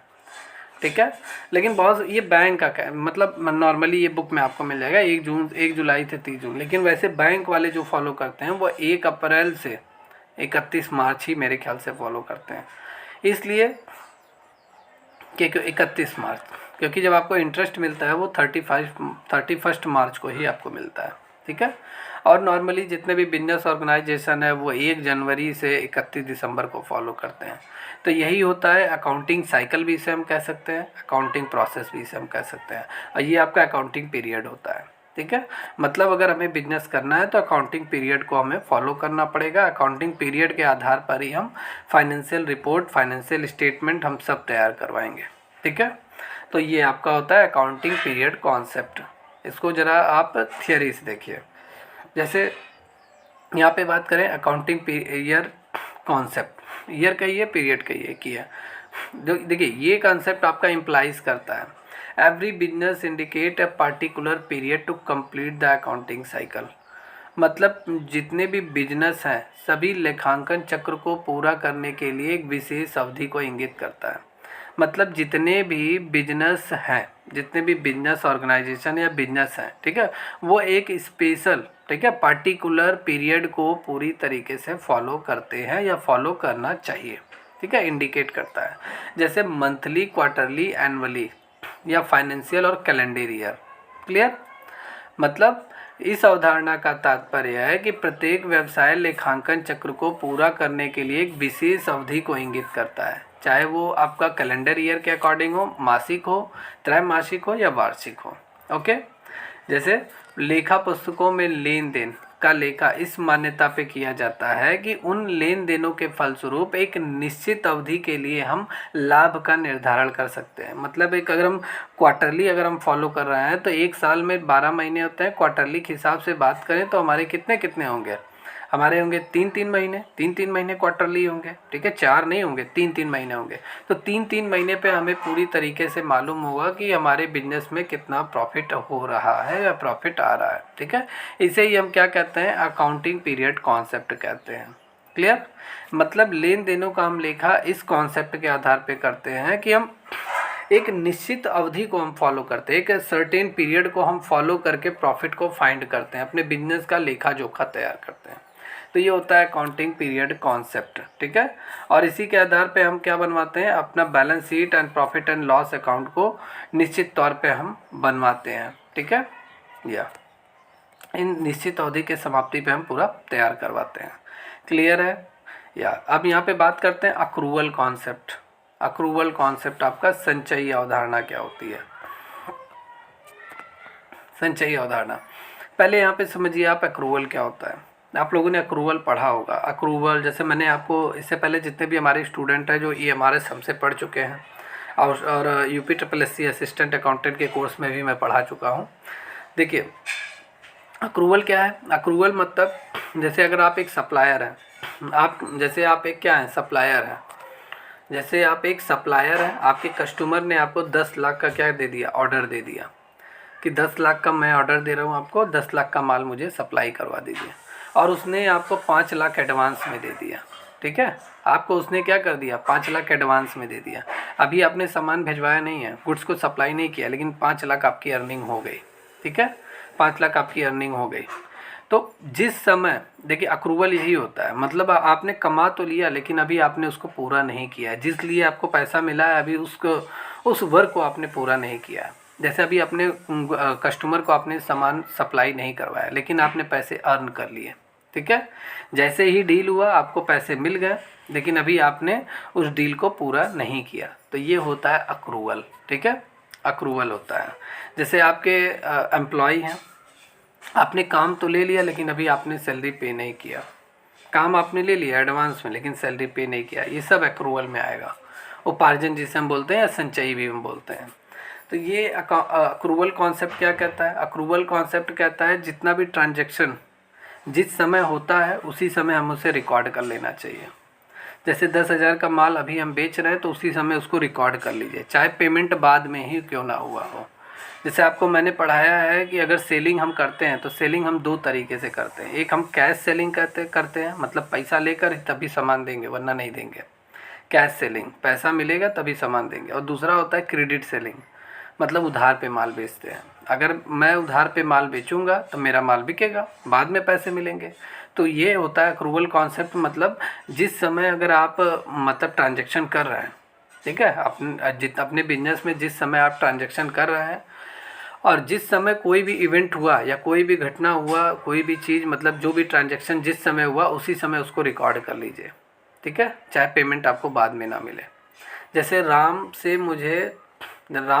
ठीक है। लेकिन बहुत ये बैंक का मतलब नॉर्मली ये बुक में आपको मिल जाएगा 1 जुलाई से 30 जून, लेकिन वैसे बैंक वाले जो फॉलो करते हैं वो 1 अप्रैल से 31 मार्च ही मेरे ख्याल से फॉलो करते हैं। इसलिए क्योंकि 31 मार्च, क्योंकि जब आपको इंटरेस्ट मिलता है वो 31 मार्च को ही आपको मिलता है, ठीक है। और नॉर्मली जितने भी बिजनेस ऑर्गेनाइजेशन है वो 1 जनवरी से 31 दिसंबर को फॉलो करते हैं। तो यही होता है अकाउंटिंग साइकिल भी इसे हम कह सकते हैं, अकाउंटिंग प्रोसेस भी इसे हम कह सकते हैं, और ये आपका अकाउंटिंग पीरियड होता है, ठीक है। मतलब अगर हमें बिजनेस करना है तो अकाउंटिंग पीरियड को हमें फॉलो करना पड़ेगा। अकाउंटिंग पीरियड के आधार पर ही हम फाइनेंशियल रिपोर्ट, फाइनेंशियल स्टेटमेंट हम सब तैयार करवाएंगे, ठीक है। तो ये आपका होता है अकाउंटिंग पीरियड कॉन्सेप्ट। इसको ज़रा आप थियरी से देखिए। जैसे यहाँ पे बात करें अकाउंटिंग ईयर कॉन्सेप्ट, ईयर कहिए पीरियड कहिए किया, देखिए ये कॉन्सेप्ट आपका इम्प्लाइज करता है every business indicate a particular period to complete the accounting cycle. मतलब जितने भी बिजनेस हैं सभी लेखांकन चक्र को पूरा करने के लिए एक विशेष अवधि को इंगित करता है। मतलब जितने भी बिजनेस हैं, जितने भी बिजनेस ऑर्गेनाइजेशन या बिजनेस हैं, ठीक है, वो एक स्पेशल, ठीक है, पार्टिकुलर पीरियड को पूरी तरीके से फॉलो करते हैं या फॉलो करना चाहिए, ठीक है, इंडिकेट करता है। जैसे मंथली, क्वार्टरली, एनुअली या फाइनेंशियल और कैलेंडर ईयर। क्लियर? मतलब इस अवधारणा का तात्पर्य है कि प्रत्येक व्यवसाय लेखांकन चक्र को पूरा करने के लिए एक विशेष अवधि को इंगित करता है, चाहे वो आपका कैलेंडर ईयर के अकॉर्डिंग हो, मासिक हो, त्रैमासिक हो या वार्षिक हो, ओके। जैसे लेखा पुस्तकों में लेन देन का लेखा इस मान्यता पे किया जाता है कि उन लेन देनों के फलस्वरूप एक निश्चित अवधि के लिए हम लाभ का निर्धारण कर सकते हैं। मतलब एक अगर हम क्वार्टरली अगर हम फॉलो कर रहे हैं तो एक साल में 12 महीने होते हैं। क्वार्टरली के हिसाब से बात करें तो हमारे कितने कितने होंगे, हमारे होंगे 3-3 महीने क्वार्टरली होंगे, ठीक है, 4 नहीं होंगे, 3-3 महीने होंगे। तो 3-3 महीने पे हमें पूरी तरीके से मालूम होगा कि हमारे बिजनेस में कितना प्रॉफिट हो रहा है या प्रॉफिट आ रहा है, ठीक है। इसे ही हम क्या कहते हैं, अकाउंटिंग पीरियड कॉन्सेप्ट कहते हैं। क्लियर? मतलब लेन देनों का हम लेखा इस कॉन्सेप्ट के आधार पे करते हैं कि हम एक निश्चित अवधि को हम फॉलो करते हैं, एक सर्टेन पीरियड को हम फॉलो करके प्रॉफिट को फाइंड करते हैं, अपने बिजनेस का लेखा जोखा तैयार करते हैं। तो ये होता है अकाउंटिंग पीरियड कॉन्सेप्ट, ठीक है। और इसी के आधार पे हम क्या बनवाते हैं, अपना balance sheet and profit and loss account को निश्चित तौर पे हम बनवाते हैं, ठीक है। या इन निश्चित अवधि के समाप्ति पे हम पूरा तैयार करवाते हैं। क्लियर है? या अब यहाँ पे बात करते हैं अक्रूवल कॉन्सेप्ट। अक्रूवल कॉन्सेप्ट आपका संचयी अवधारणा क्या होती है। संचयी अवधारणा पहले यहाँ पे समझिए आप अक्रूवल क्या होता है। आप लोगों ने अक्रूवल पढ़ा होगा। अक्रूवल जैसे मैंने आपको इससे पहले जितने भी हमारे स्टूडेंट हैं जो EMRS हमसे पढ़ चुके हैं और UPSSC असिस्टेंट अकाउंटेंट के कोर्स में भी मैं पढ़ा चुका हूँ। देखिए अक्रूवल क्या है। अक्रूवल मतलब जैसे अगर आप एक सप्लायर हैं, आप जैसे आप एक क्या है, सप्लायर हैं। जैसे आप एक सप्लायर हैं, आपके कस्टमर ने आपको 10 लाख का क्या दे दिया, ऑर्डर दे दिया कि 10 लाख का मैं ऑर्डर दे रहा हूँ आपको, 10 लाख का माल मुझे सप्लाई करवा दीजिए। और उसने आपको 5 लाख एडवांस में दे दिया, ठीक है। आपको उसने क्या कर दिया, 5 लाख एडवांस में दे दिया। अभी आपने सामान भिजवाया नहीं है, गुड्स को सप्लाई नहीं किया, लेकिन 5 लाख आपकी अर्निंग हो गई, ठीक है। 5 लाख आपकी अर्निंग हो गई। तो जिस समय देखिए अक्रूवल यही होता है, मतलब आपने कमा तो लिया लेकिन अभी आपने उसको पूरा नहीं किया है। जिस लिए आपको पैसा मिला है अभी उसको, उस वर्क को आपने पूरा नहीं किया है। जैसे अभी अपने कस्टमर को आपने सामान सप्लाई नहीं करवाया लेकिन आपने पैसे अर्न कर लिए, ठीक है। जैसे ही डील हुआ आपको पैसे मिल गए लेकिन अभी आपने उस डील को पूरा नहीं किया, तो ये होता है अक्रूवल, ठीक है। अक्रूवल होता है। जैसे आपके एम्प्लॉय हैं, आपने काम तो ले लिया लेकिन अभी आपने सैलरी पे नहीं किया। काम आपने ले लिया एडवांस में लेकिन सैलरी पे नहीं किया, ये सब अक्रूवल में आएगा। उपार्जन जिसे हम बोलते हैं या संचयी भी हम बोलते हैं। तो ये अक्रूवल कॉन्सेप्ट क्या कहता है। अक्रूवल कॉन्सेप्ट कहता है जितना भी ट्रांजैक्शन जिस समय होता है उसी समय हम उसे रिकॉर्ड कर लेना चाहिए। जैसे 10,000 का माल अभी हम बेच रहे हैं तो उसी समय उसको रिकॉर्ड कर लीजिए, चाहे पेमेंट बाद में ही क्यों ना हुआ हो। जैसे आपको मैंने पढ़ाया है कि अगर सेलिंग हम करते हैं तो सेलिंग हम 2 तरीके से करते हैं। एक हम कैश सेलिंग करते हैं, मतलब पैसा लेकर तभी सामान देंगे वरना नहीं देंगे, कैश सेलिंग, पैसा मिलेगा तभी सामान देंगे। और दूसरा होता है क्रेडिट सेलिंग, मतलब उधार पे माल बेचते हैं। अगर मैं उधार पे माल बेचूंगा तो मेरा माल बिकेगा, बाद में पैसे मिलेंगे। तो ये होता है अक्रूवल कॉन्सेप्ट। मतलब जिस समय अगर आप मतलब ट्रांजैक्शन कर रहे हैं, ठीक है, अपने बिजनेस में जिस समय आप ट्रांजैक्शन कर रहे हैं और जिस समय कोई भी इवेंट हुआ या कोई भी घटना हुआ, कोई भी चीज़, मतलब जो भी ट्रांजैक्शन जिस समय हुआ उसी समय उसको रिकॉर्ड कर लीजिए, ठीक है, चाहे पेमेंट आपको बाद में ना मिले। जैसे राम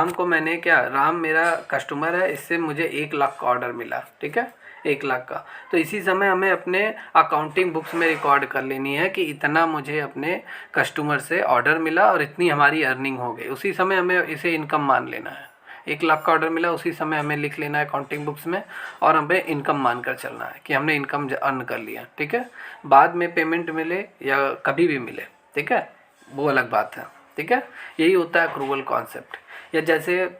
को मैंने क्या, राम मेरा कस्टमर है, इससे मुझे 1 लाख का ऑर्डर मिला, ठीक है, 1 लाख का। तो इसी समय हमें अपने अकाउंटिंग बुक्स में रिकॉर्ड कर लेनी है कि इतना मुझे अपने कस्टमर से ऑर्डर मिला और इतनी हमारी अर्निंग हो गई। उसी समय हमें इसे इनकम मान लेना है। 1 लाख का ऑर्डर मिला उसी समय हमें लिख लेना है अकाउंटिंग बुक्स में और हमें इनकम मानकर चलना है कि हमने इनकम अर्न कर लिया, ठीक है। बाद में पेमेंट मिले या कभी भी मिले, ठीक है, वो अलग बात है, ठीक है। यही होता है अक्रूवल कॉन्सेप्ट। या जैसे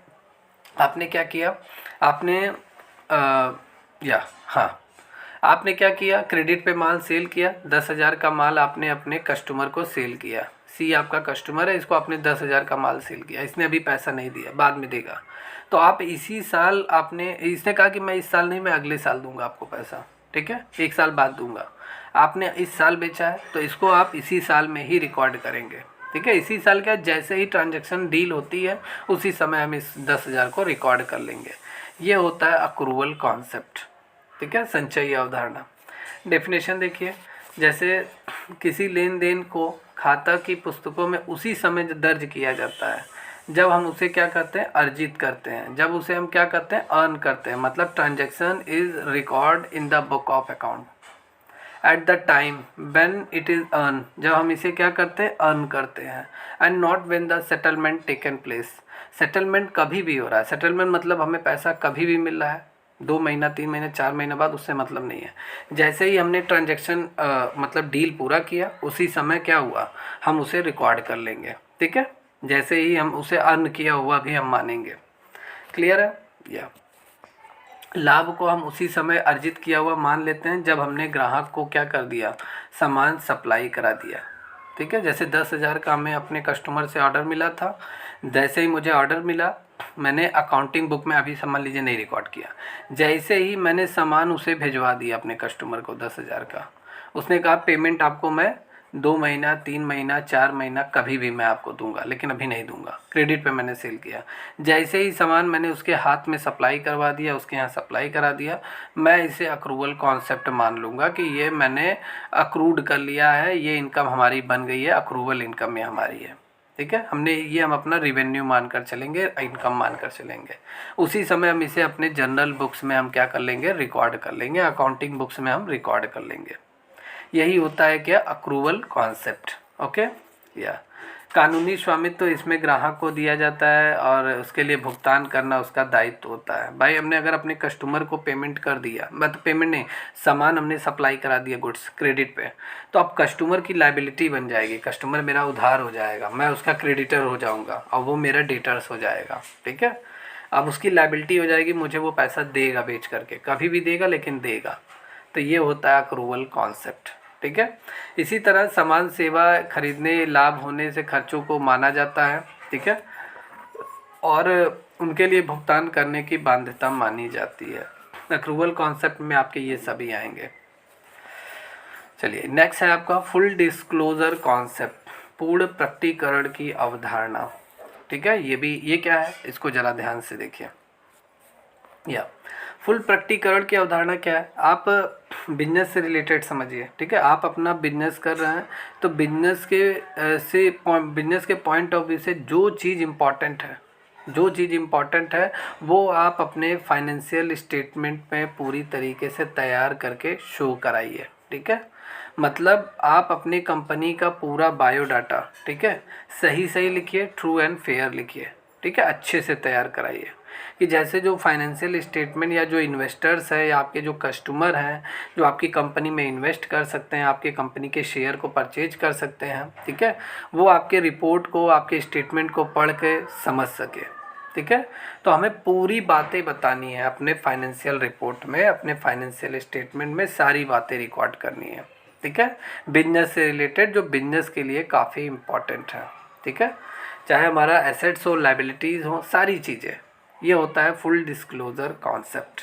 आपने क्या किया, आपने आपने क्या किया, क्रेडिट पे माल सेल किया, 10,000 का माल आपने अपने कस्टमर को सेल किया। सी आपका कस्टमर है, इसको आपने 10,000 का माल सेल किया, इसने अभी पैसा नहीं दिया, बाद में देगा। तो आप इसी साल इसने कहा कि मैं इस साल नहीं, मैं अगले साल दूंगा आपको पैसा, ठीक है, 1 साल बाद दूंगा। आपने इस साल बेचा है तो इसको आप इसी साल में ही रिकॉर्ड करेंगे, ठीक है। इसी साल का जैसे ही ट्रांजैक्शन डील होती है उसी समय हम इस 10,000 को रिकॉर्ड कर लेंगे। ये होता है अक्रूवल कॉन्सेप्ट, ठीक है, संचयी अवधारणा। डेफिनेशन देखिए, जैसे किसी लेन देन को खाता की पुस्तकों में उसी समय दर्ज किया जाता है जब हम उसे क्या करते हैं, अर्जित करते हैं, जब उसे हम क्या करते हैं, अर्न करते हैं। मतलब transaction is record in the book of account at the time when it is earn, जब हम इसे क्या करते हैं, अर्न करते हैं। And not when the settlement taken place, settlement कभी भी हो रहा है, सेटलमेंट मतलब हमें पैसा कभी भी मिल रहा है, 2 महीना 3 महीने 4 महीने बाद, उससे मतलब नहीं है। जैसे ही हमने ट्रांजेक्शन मतलब डील पूरा किया, उसी समय क्या हुआ, हम उसे रिकॉर्ड कर लेंगे। ठीक है, जैसे ही हम उसे अर्न किया हुआ भी हम मानेंगे। क्लियर है? या लाभ को हम उसी समय अर्जित किया हुआ मान लेते हैं जब हमने ग्राहक को क्या कर दिया, सामान सप्लाई करा दिया। ठीक है, जैसे 10,000 का हमें अपने कस्टमर से ऑर्डर मिला था, जैसे ही मुझे ऑर्डर मिला, मैंने अकाउंटिंग बुक में अभी मान लीजिए नहीं रिकॉर्ड किया, जैसे ही मैंने सामान उसे भिजवा दिया अपने कस्टमर को 10,000 का, उसने कहा पेमेंट आपको मैं 2 महीना 3 महीना 4 महीना कभी भी मैं आपको दूंगा, लेकिन अभी नहीं दूंगा, क्रेडिट पे मैंने सेल किया। जैसे ही सामान मैंने उसके हाथ में सप्लाई करवा दिया, उसके यहाँ सप्लाई करा दिया, मैं इसे अक्रूवल कॉन्सेप्ट मान लूँगा कि ये मैंने अक्रूड कर लिया है, ये इनकम हमारी बन गई है, अक्रूवल इनकम ये हमारी है। ठीक है, हमने ये हम अपना रिवेन्यू मानकर चलेंगे, इनकम मानकर चलेंगे। उसी समय हम इसे अपने जर्नल बुक्स में हम क्या कर लेंगे, रिकॉर्ड कर लेंगे, अकाउंटिंग बुक्स में हम रिकॉर्ड कर लेंगे। यही होता है क्या, अक्रूवल कॉन्सेप्ट। ओके, या कानूनी स्वामित्व तो इसमें ग्राहक को दिया जाता है और उसके लिए भुगतान करना उसका दायित्व होता है। भाई हमने अगर अपने कस्टमर को पेमेंट कर दिया, मतलब पेमेंट नहीं, सामान हमने सप्लाई करा दिया गुड्स क्रेडिट पे, तो अब कस्टमर की लायबिलिटी बन जाएगी, कस्टमर मेरा उधार हो जाएगा, मैं उसका क्रेडिटर हो जाऊँगा और वो मेरा डेटर्स हो जाएगा। ठीक है, अब उसकी लायबिलिटी हो जाएगी, मुझे वो पैसा देगा बेच करके, कभी भी देगा लेकिन देगा। तो ये होता है अक्रूवल कॉन्सेप्ट। ठीक है, इसी तरह सामान सेवा खरीदने लाभ होने से खर्चों को माना जाता है। ठीक है, और उनके लिए भुगतान करने की बाध्यता मानी जाती है। अक्रूवल कॉन्सेप्ट में आपके ये सभी आएंगे। चलिए नेक्स्ट है आपका फुल डिस्क्लोजर कॉन्सेप्ट, पूर्ण प्रकटीकरण की अवधारणा। ठीक है, ये क्या है, इसको जरा ध्यान से देखिए। या फुल प्रकटीकरण की अवधारणा क्या है, आप बिजनेस से रिलेटेड समझिए। ठीक है, आप अपना बिजनेस कर रहे हैं, तो बिजनेस के पॉइंट ऑफ व्यू से जो चीज़ इम्पॉर्टेंट है वो आप अपने फाइनेंशियल स्टेटमेंट में पूरी तरीके से तैयार करके शो कराइए। ठीक है, मतलब आप अपनी कंपनी का पूरा बायोडाटा, ठीक है, सही लिखिए, ट्रू एंड फेयर लिखिए। ठीक है, अच्छे से तैयार कराइए कि जैसे जो फाइनेंशियल स्टेटमेंट या जो इन्वेस्टर्स है या आपके जो कस्टमर हैं जो आपकी कंपनी में इन्वेस्ट कर सकते हैं, आपके कंपनी के शेयर को परचेज कर सकते हैं, ठीक है, वो आपके रिपोर्ट को, आपके स्टेटमेंट को पढ़ के समझ सके। ठीक है, तो हमें पूरी बातें बतानी है अपने फाइनेंशियल रिपोर्ट में, अपने फाइनेंशियल स्टेटमेंट में सारी बातें रिकॉर्ड करनी है। ठीक है, बिजनेस से रिलेटेड, जो बिजनेस के लिए काफ़ी इम्पॉर्टेंट है। ठीक है, चाहे हमारा एसेट्स हो, लाइबिलिटीज़ हो, सारी चीज़ें, ये होता है फुल डिस्क्लोजर कॉन्सेप्ट।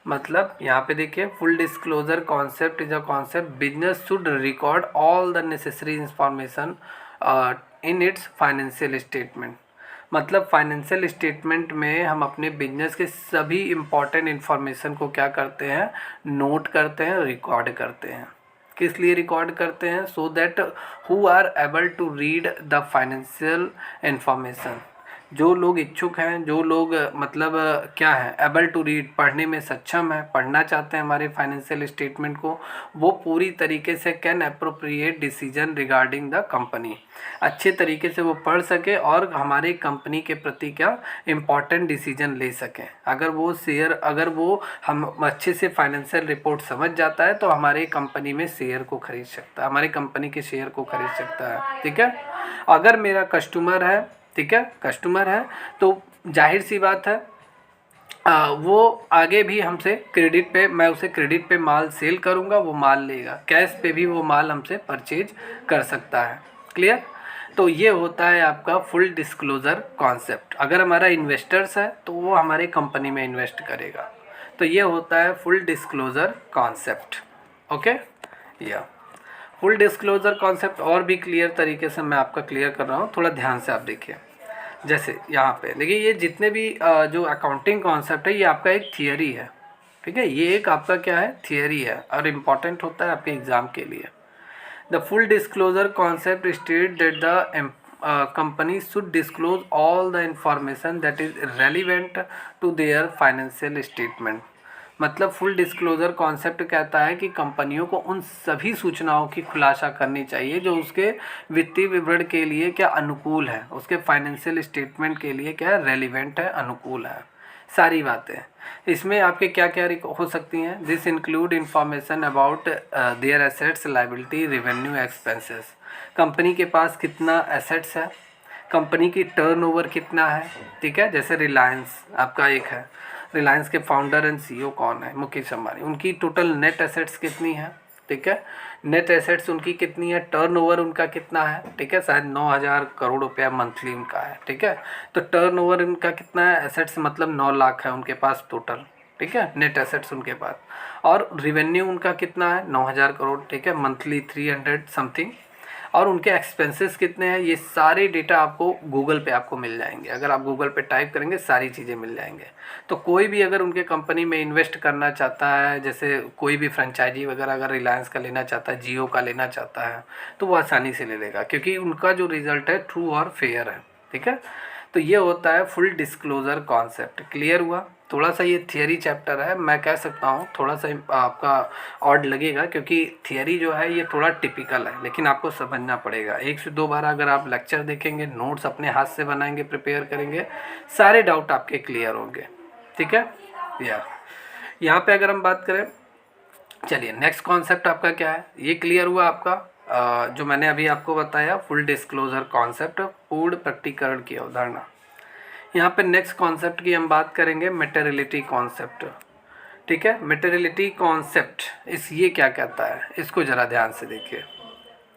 मतलब यहाँ पे देखिए, full disclosure concept is a concept business should record all the necessary information in its financial statement. मतलब फाइनेंशियल स्टेटमेंट में हम अपने बिजनेस के सभी इम्पॉर्टेंट इन्फॉर्मेशन को क्या करते हैं, नोट करते हैं, रिकॉर्ड करते हैं। किस लिए रिकॉर्ड करते हैं, so that who are able to read the financial information, जो लोग इच्छुक हैं, जो लोग मतलब क्या है, एबल टू रीड, पढ़ने में सक्षम है, पढ़ना चाहते हैं हमारे फाइनेंशियल स्टेटमेंट को, वो पूरी तरीके से can appropriate decision regarding the company, अच्छे तरीके से वो पढ़ सके और हमारे कंपनी के प्रति क्या इम्पॉर्टेंट डिसीजन ले सकें। अगर वो हम अच्छे से फाइनेंशियल रिपोर्ट समझ जाता है तो हमारे कंपनी में शेयर को खरीद सकता है, हमारी कंपनी के शेयर को खरीद सकता है। ठीक है, अगर मेरा कस्टमर है, ठीक है, कस्टमर है तो जाहिर सी बात है वो आगे भी हमसे क्रेडिट पे, मैं उसे क्रेडिट पे माल सेल करूँगा, वो माल लेगा, कैश पे भी वो माल हमसे परचेज कर सकता है। क्लियर? तो ये होता है आपका फुल डिस्क्लोजर कॉन्सेप्ट। अगर हमारा इन्वेस्टर्स है तो वो हमारे कंपनी में इन्वेस्ट करेगा, तो ये होता है फुल डिस्क्लोजर कॉन्सेप्ट। ओके, या फुल डिस्क्लोजर कॉन्सेप्ट और भी क्लियर तरीके से मैं आपका क्लियर कर रहा हूँ, थोड़ा ध्यान से आप देखिए। जैसे यहाँ पे देखिए, ये जितने भी जो अकाउंटिंग कॉन्सेप्ट है ये आपका एक थियरी है। ठीक है, ये एक आपका क्या है, थियरी है और इम्पॉर्टेंट होता है आपके एग्ज़ाम के लिए। The full disclosure concept state that the companies should disclose all the information that is relevant to their financial statement। मतलब फुल डिस्क्लोजर कॉन्सेप्ट कहता है कि कंपनियों को उन सभी सूचनाओं की खुलासा करनी चाहिए जो उसके वित्तीय विवरण के लिए क्या अनुकूल है, उसके फाइनेंशियल स्टेटमेंट के लिए क्या रेलिवेंट है, अनुकूल है। सारी बातें इसमें आपके क्या क्या हो सकती हैं। This include information about their assets, liability, revenue, expenses. Company के पास कितना एसेट्स है, कंपनी की टर्नओवर कितना है, ठीक है। जैसे रिलायंस आपका एक है, रिलायंस के फाउंडर एंड सीईओ कौन है, मुकेश अंबानी, उनकी टोटल नेट एसेट्स कितनी है, ठीक है। नेट एसेट्स उनकी कितनी है, टर्नओवर उनका कितना है, ठीक है, शायद 9,000 करोड़ रुपया मंथली उनका है, ठीक है। तो टर्नओवर उनका कितना है, एसेट्स मतलब 9 लाख है उनके पास टोटल, ठीक है, नेट एसेट्स उनके पास। और रिवेन्यू उनका कितना है, 9,000 करोड़, ठीक है, मंथली 300 समथिंग। और उनके एक्सपेंसेस कितने हैं, ये सारे डेटा आपको गूगल पे आपको मिल जाएंगे। अगर आप गूगल पे टाइप करेंगे सारी चीज़ें मिल जाएंगे। तो कोई भी अगर उनके कंपनी में इन्वेस्ट करना चाहता है, जैसे कोई भी फ्रेंचाइजी वगैरह अगर रिलायंस का लेना चाहता है, जियो का लेना चाहता है, तो वो आसानी से ले लेगा क्योंकि उनका जो रिजल्ट है ट्रू और फेयर है, ठीक है। तो ये होता है फुल डिस्क्लोजर कॉन्सेप्ट। क्लियर हुआ। थोड़ा सा ये थियरी चैप्टर है, मैं कह सकता हूँ थोड़ा सा आपका ऑड लगेगा क्योंकि थियरी जो है ये थोड़ा टिपिकल है, लेकिन आपको समझना पड़ेगा। 1 से 2 बार अगर आप लेक्चर देखेंगे, नोट्स अपने हाथ से बनाएंगे, प्रिपेयर करेंगे, सारे डाउट आपके क्लियर होंगे, ठीक है। यहाँ पे अगर हम बात करें, चलिए नेक्स्ट कॉन्सेप्ट आपका क्या है, ये क्लियर हुआ आपका। जो मैंने अभी आपको बताया फुल डिस्क्लोजर कॉन्सेप्ट, पूर्ण प्रकटीकरण की अवधारणा। यहाँ पे नेक्स्ट कॉन्सेप्ट की हम बात करेंगे, मटेरियलिटी कॉन्सेप्ट, ठीक है। मटेरियलिटी कॉन्सेप्ट ये क्या कहता है, इसको ज़रा ध्यान से देखिए,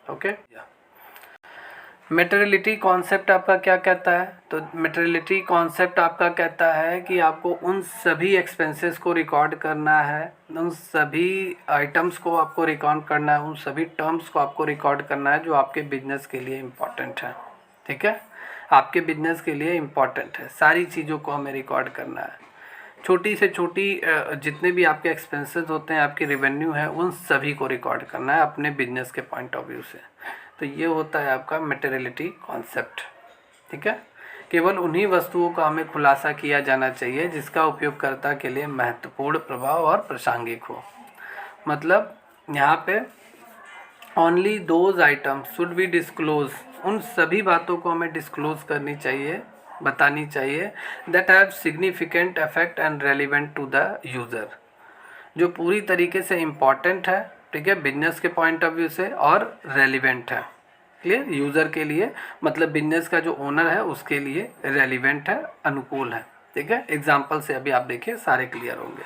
ओके। मटेरियलिटी कॉन्सेप्ट आपका क्या कहता है, तो मटेरियलिटी कॉन्सेप्ट आपका कहता है कि आपको उन सभी एक्सपेंसेस को रिकॉर्ड करना है, उन सभी आइटम्स को आपको रिकॉर्ड करना है, उन सभी टर्म्स को आपको रिकॉर्ड करना है जो आपके बिजनेस के लिए इम्पॉर्टेंट है, ठीक है। आपके बिजनेस के लिए इम्पॉर्टेंट है, सारी चीज़ों को हमें रिकॉर्ड करना है। छोटी से छोटी जितने भी आपके एक्सपेंसेस होते हैं, आपकी रेवेन्यू है, उन सभी को रिकॉर्ड करना है अपने बिजनेस के पॉइंट ऑफ व्यू से। तो ये होता है आपका मटेरियलिटी कॉन्सेप्ट, ठीक है। केवल उन्हीं वस्तुओं का हमें खुलासा किया जाना चाहिए जिसका उपयोगकर्ता के लिए महत्वपूर्ण प्रभाव और प्रासंगिक हो। मतलब यहाँ पे only those items should be disclose, उन सभी बातों को हमें डिस्क्लोज करनी चाहिए, बतानी चाहिए, that have significant effect and relevant to the user, जो पूरी तरीके से इम्पॉर्टेंट है, ठीक है, बिजनेस के पॉइंट ऑफ व्यू से, और रेलिवेंट है, क्लियर, यूज़र के लिए, मतलब बिजनेस का जो ओनर है उसके लिए रेलिवेंट है, अनुकूल है, ठीक है। एग्जाम्पल से अभी आप देखिए सारे क्लियर होंगे।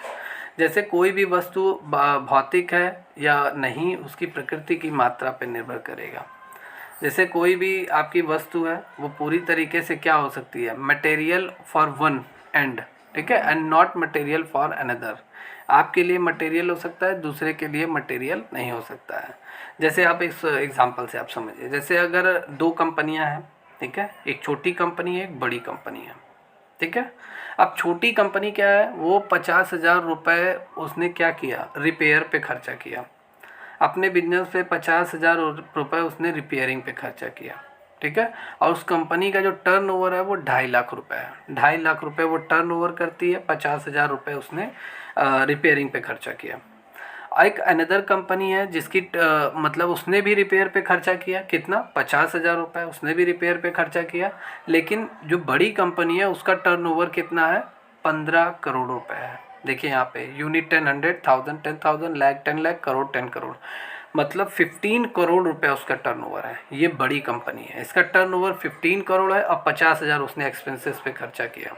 जैसे कोई भी वस्तु भौतिक है या नहीं, उसकी प्रकृति की मात्रा पर निर्भर करेगा। जैसे कोई भी आपकी वस्तु है वो पूरी तरीके से क्या हो सकती है, मटेरियल फॉर वन एंड, ठीक है, and not material for another. आपके लिए मटेरियल हो सकता है, दूसरे के लिए मटेरियल नहीं हो सकता है। जैसे आप इस एग्जांपल से आप समझिए, जैसे अगर 2 कंपनियां हैं, ठीक है, एक छोटी कंपनी है, एक बड़ी कंपनी है, ठीक है। अब छोटी कंपनी क्या है, वो 50,000 रुपये उसने क्या किया, रिपेयर पे खर्चा किया, अपने बिजनेस पे 50,000 रुपये उसने रिपेयरिंग पे खर्चा किया, ठीक है। और उस कंपनी का जो टर्नओवर है वो 2.5 लाख रुपए है, 2.5 लाख रुपए वो टर्नओवर करती है, 50,000 रुपये उसने रिपेयरिंग पे खर्चा किया। एक अनदर कंपनी है जिसकी मतलब उसने भी रिपेयर पे खर्चा किया, कितना, 50,000 रुपये उसने भी रिपेयर पे खर्चा किया, लेकिन जो बड़ी कंपनी है उसका टर्नओवर कितना है, 15 करोड़ रुपए है। देखिए यहाँ पे यूनिट 10, 100,000, 10,000, लाख, 10 लाख, करोड़, 10 करोड़, मतलब 15 करोड़ रुपए उसका टर्नओवर है। ये बड़ी कंपनी है, इसका टर्नओवर 15 करोड़ है, और 50,000 उसने एक्सपेंसेस पे खर्चा किया।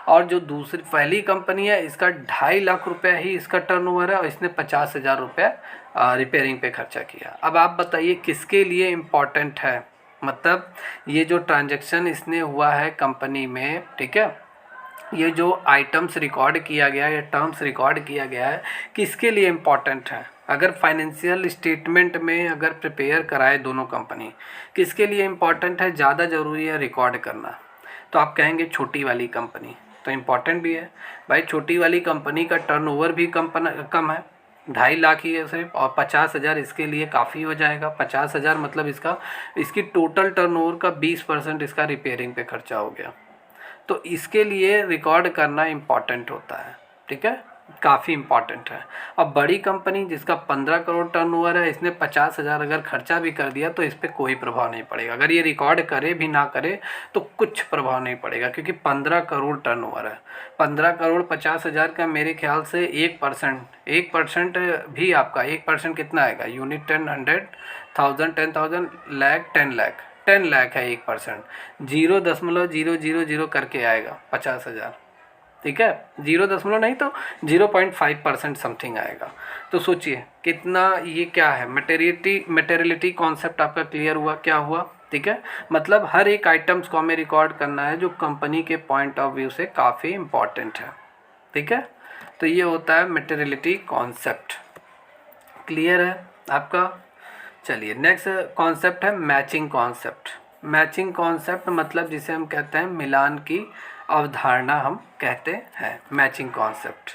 और जो दूसरी पहली कंपनी है, इसका 2.5 लाख रुपया ही इसका टर्नओवर है, और इसने 50,000 रुपया रिपेयरिंग पे खर्चा किया। अब आप बताइए किसके लिए इम्पॉर्टेंट है, मतलब ये जो ट्रांजैक्शन इसने हुआ है कंपनी में, ठीक है, ये जो आइटम्स रिकॉर्ड किया गया है या टर्म्स रिकॉर्ड किया गया है, किसके लिए इम्पॉर्टेंट है। अगर फाइनेंशियल स्टेटमेंट में अगर प्रिपेयर कराए दोनों कंपनी, किसके लिए इम्पॉर्टेंट है, ज़्यादा ज़रूरी है रिकॉर्ड करना, तो आप कहेंगे छोटी वाली कंपनी, तो इम्पॉर्टेंट भी है भाई। छोटी वाली कंपनी का टर्नओवर भी कम है, 2.5 लाख ही है सिर्फ, और 50,000 इसके लिए काफ़ी हो जाएगा। 50,000 मतलब इसकी टोटल टर्नओवर का 20% इसका रिपेयरिंग पे खर्चा हो गया। तो इसके लिए रिकॉर्ड करना इम्पॉर्टेंट होता है, ठीक है, काफ़ी इम्पॉर्टेंट है। अब बड़ी कंपनी जिसका 15 करोड़ टर्नओवर है, इसने 50,000 अगर खर्चा भी कर दिया तो इस पर कोई प्रभाव नहीं पड़ेगा। अगर ये रिकॉर्ड करे भी ना करे तो कुछ प्रभाव नहीं पड़ेगा, क्योंकि 15 करोड़ टर्नओवर है। 15 करोड़ 50,000 का मेरे ख्याल से 1% भी आपका 1% कितना आएगा? यूनिट 10, 100,000, 10,000, लाख, 10 लाख है 1%। 0.000 करके आएगा 50,000, ठीक है, 0 नहीं तो 0.5% समथिंग आएगा। तो सोचिए कितना, ये क्या है, मटेरियलिटी कॉन्सेप्ट आपका क्लियर हुआ, क्या हुआ, ठीक है। मतलब हर एक आइटम्स को हमें रिकॉर्ड करना है जो कंपनी के पॉइंट ऑफ व्यू से काफ़ी इम्पॉर्टेंट है, ठीक है। तो ये होता है मटेरियलिटी कॉन्सेप्ट, क्लियर है आपका। चलिए नेक्स्ट कॉन्सेप्ट है मैचिंग कॉन्सेप्ट। मैचिंग कॉन्सेप्ट मतलब जिसे हम कहते हैं मिलान की अवधारणा हम कहते हैं, मैचिंग कॉन्सेप्ट।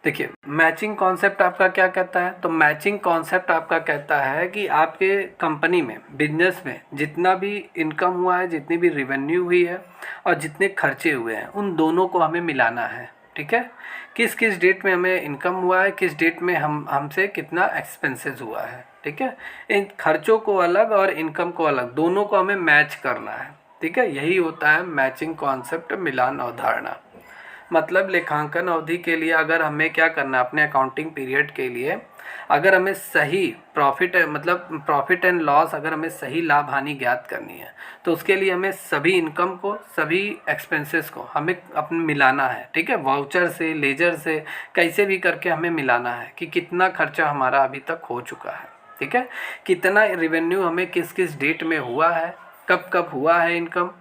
देखिए मैचिंग कॉन्सेप्ट आपका क्या कहता है? तो मैचिंग कॉन्सेप्ट आपका कहता है कि आपके कंपनी में, बिजनेस में जितना भी इनकम हुआ है, जितनी भी रेवेन्यू हुई है और जितने खर्चे हुए हैं, उन दोनों को हमें मिलाना है, ठीक है। किस किस डेट में हमें इनकम हुआ है, किस डेट में हमसे कितना एक्सपेंसेस हुआ है, ठीक है। इन खर्चों को अलग और इनकम को अलग, दोनों को हमें मैच करना है, ठीक है। यही होता है मैचिंग कॉन्सेप्ट, मिलान अवधारणा। मतलब लेखांकन अवधि के लिए अगर हमें क्या करना है, अपने अकाउंटिंग पीरियड के लिए अगर हमें सही प्रॉफिट एंड लॉस, अगर हमें सही लाभ हानि ज्ञात करनी है, तो उसके लिए हमें सभी इनकम को, सभी एक्सपेंसेस को हमें अपने मिलाना है, ठीक है। वाउचर से, लेजर से, कैसे भी करके हमें मिलाना है कि कितना खर्चा हमारा अभी तक हो चुका है, ठीक है। कितना रेवेन्यू हमें किस किस डेट में हुआ है, कब कब हुआ है इनकम,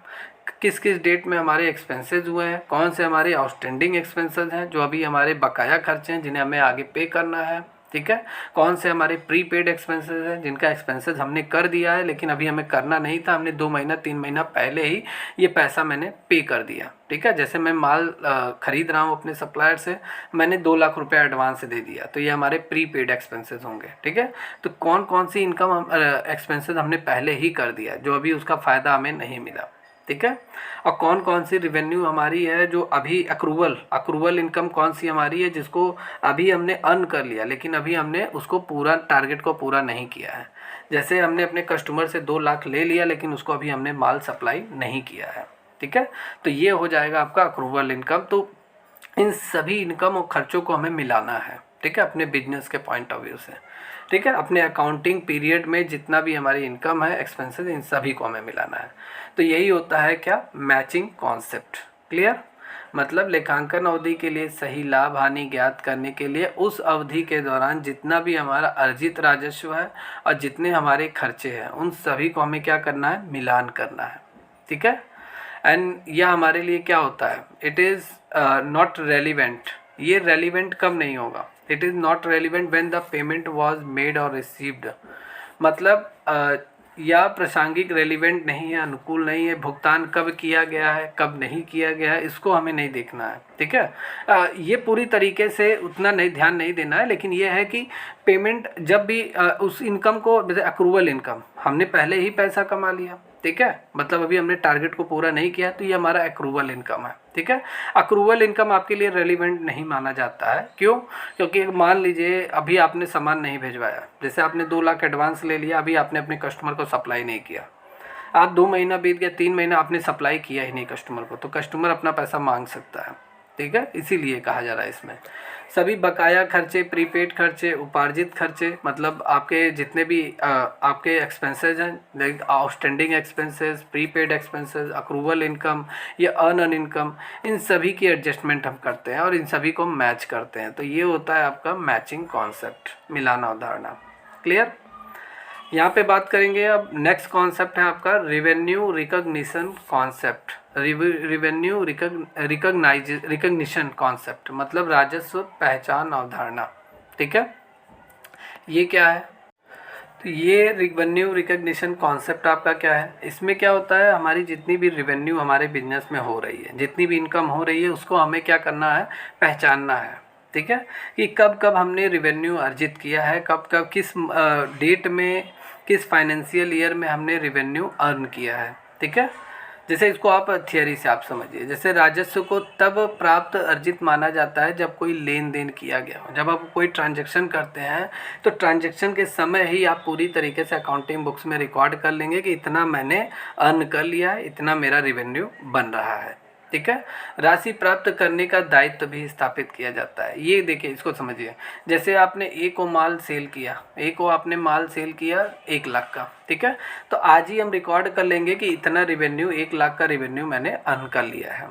किस किस डेट में हमारे एक्सपेंसेस हुए हैं, कौन से हमारे आउटस्टैंडिंग एक्सपेंसेस हैं जो अभी हमारे बकाया खर्चे हैं जिन्हें हमें आगे पे करना है, ठीक है। कौन से हमारे प्रीपेड एक्सपेंसेस हैं जिनका एक्सपेंसेस हमने कर दिया है लेकिन अभी हमें करना नहीं था, हमने 2 महीना 3 महीना पहले ही ये पैसा मैंने पे कर दिया, ठीक है। जैसे मैं माल खरीद रहा हूँ अपने सप्लायर से, मैंने 2 लाख रुपये एडवांस दे दिया, तो ये हमारे प्रीपेड एक्सपेंसेस होंगे, ठीक है। तो कौन कौन सी इनकम एक्सपेंसेस हमने पहले ही कर दिया जो अभी उसका फ़ायदा हमें नहीं मिला, ठीक है। और कौन कौन सी रिवेन्यू हमारी है जो अभी अक्रूवल इनकम कौन सी हमारी है जिसको अभी हमने अर्न कर लिया लेकिन अभी हमने उसको पूरा टारगेट को पूरा नहीं किया है। जैसे हमने अपने कस्टमर से 2 लाख ले लिया लेकिन उसको अभी हमने माल सप्लाई नहीं किया है, ठीक है। तो ये हो जाएगा आपका अक्रूवल इनकम। तो इन सभी इनकम और खर्चों को हमें मिलाना है, ठीक है, अपने बिजनेस के पॉइंट ऑफ व्यू से, ठीक है। अपने अकाउंटिंग पीरियड में जितना भी हमारी इनकम है, एक्सपेंसेस, इन सभी को हमें मिलाना है। तो यही होता है क्या, मैचिंग कॉन्सेप्ट, क्लियर। मतलब लेखांकन अवधि के लिए सही लाभ हानि ज्ञात करने के लिए उस अवधि के दौरान जितना भी हमारा अर्जित राजस्व है और जितने हमारे खर्चे हैं उन सभी को हमें क्या करना है, मिलान करना है, ठीक है। एंड यह हमारे लिए क्या होता है, इट इज़ नॉट रेलिवेंट। ये रेलिवेंट कब नहीं होगा, it is not relevant when the payment was made और रिसीव्ड। मतलब या प्रासंगिक रेलिवेंट नहीं है, अनुकूल नहीं है, भुगतान कब किया गया है कब नहीं किया गया है, इसको हमें नहीं देखना है, ठीक है। ये पूरी तरीके से उतना नहीं ध्यान नहीं देना है, लेकिन ये है कि पेमेंट जब भी उस इनकम को, जैसे अक्रूवल इनकम, हमने पहले ही पैसा कमा लिया, ठीक है, मतलब अभी हमने टारगेट को पूरा नहीं किया, तो ये हमारा अक्रूवल इनकम है, ठीक है। अक्रूवल इनकम आपके लिए रेलिवेंट नहीं माना जाता है, क्यों? क्योंकि मान लीजिए अभी आपने सामान नहीं भिजवाया, जैसे आपने 2 लाख एडवांस ले लिया, अभी आपने अपने कस्टमर को सप्लाई नहीं किया, आप 2 महीना बीत गया, 3 महीना आपने सप्लाई किया ही नहीं कस्टमर को, तो कस्टमर अपना पैसा मांग सकता है, ठीक है। इसीलिए कहा जा रहा है इसमें सभी बकाया खर्चे, प्रीपेड खर्चे, उपार्जित खर्चे, मतलब आपके जितने भी आपके एक्सपेंसेस हैं, like outstanding expenses, prepaid expenses, accrual income या अर्न इनकम, इन सभी की एडजस्टमेंट हम करते हैं और इन सभी को मैच करते हैं। तो ये होता है आपका मैचिंग कॉन्सेप्ट, मिलान अवधारणा, क्लियर। यहाँ पे बात करेंगे अब, नेक्स्ट कॉन्सेप्ट है आपका revenue recognition concept. Revenue recognition concept मतलब राजस्व पहचान अवधारणा, ठीक है। ये क्या है? तो ये रेवेन्यू रिकॉग्निशन कॉन्सेप्ट आपका क्या है, इसमें क्या होता है, हमारी जितनी भी रेवेन्यू हमारे बिजनेस में हो रही है, जितनी भी इनकम हो रही है, उसको हमें क्या करना है, पहचानना है, ठीक है, कि कब कब हमने रिवेन्यू अर्जित किया है, कब कब किस डेट में, किस फाइनेंशियल ईयर में हमने रिवेन्यू अर्न किया है। ठीक है, जैसे इसको आप थियरी से आप समझिए, जैसे राजस्व को तब प्राप्त अर्जित माना जाता है जब कोई लेन देन किया गया हो। जब आप कोई ट्रांजैक्शन करते हैं तो ट्रांजैक्शन के समय ही आप पूरी तरीके से अकाउंटिंग बुक्स में रिकॉर्ड कर लेंगे कि इतना मैंने अर्न कर लिया है, इतना मेरा रिवेन्यू बन रहा है। ठीक है, राशि प्राप्त करने का दायित्व भी स्थापित किया जाता है। ये देखिए, इसको समझिए, जैसे आपने ए को माल सेल किया, ए को आपने माल सेल किया 1 लाख का। ठीक है, तो आज ही हम रिकॉर्ड कर लेंगे कि इतना रिवेन्यू, 1 लाख का रिवेन्यू मैंने अर्न कर लिया है।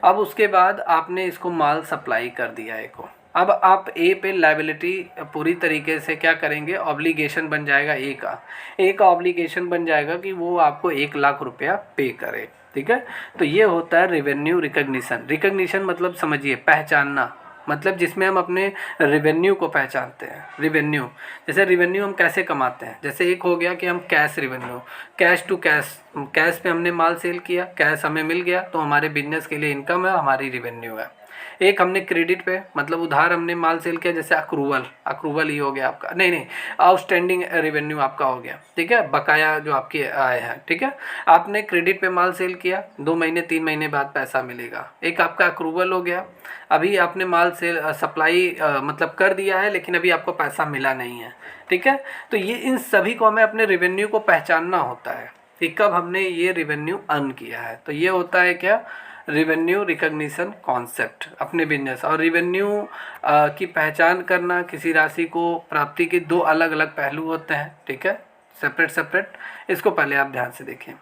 अब उसके बाद आपने इसको माल सप्लाई कर दिया ए को। अब आप ए पे लायबिलिटी पूरी तरीके से क्या करेंगे, ऑब्लिगेशन बन जाएगा ए का ऑब्लिगेशन बन जाएगा कि वो आपको 1 लाख रुपया पे करे। ठीक है, तो ये होता है रिवेन्यू रिकग्निशन। रिकग्निशन मतलब समझिए पहचानना, मतलब जिसमें हम अपने रिवेन्यू को पहचानते हैं। रिवेन्यू, जैसे रिवेन्यू हम कैसे कमाते हैं, जैसे एक हो गया कि हम cash revenue, cash to cash, cash पे हमने माल सेल किया, कैश हमें मिल गया तो हमारे बिजनेस के लिए इनकम है, हमारी रिवेन्यू है। एक हमने क्रेडिट पे, मतलब उधार हमने माल सेल किया, जैसे अक्रूवल ही हो गया आपका, नहीं आउटस्टैंडिंग रिवेन्यू आपका हो गया। ठीक है, बकाया जो आपके आए हैं। ठीक है, आपने क्रेडिट पे माल सेल किया, 2 महीने 3 महीने बाद पैसा मिलेगा, एक आपका अक्रूवल हो गया। अभी आपने माल सेल सप्लाई मतलब कर दिया है लेकिन अभी आपको पैसा मिला नहीं है। ठीक है, तो ये इन सभी को हमें अपने रिवेन्यू को पहचानना होता है कि कब हमने ये रिवेन्यू अर्न किया है। तो ये होता है क्या, रिवेन्यू रिकग्निशन कॉन्सेप्ट अपने बिजनेस। और रिवेन्यू की पहचान करना, किसी राशि को प्राप्ति के 2 अलग अलग पहलू होते हैं। ठीक है, सेपरेट। इसको पहले आप ध्यान से देखिए,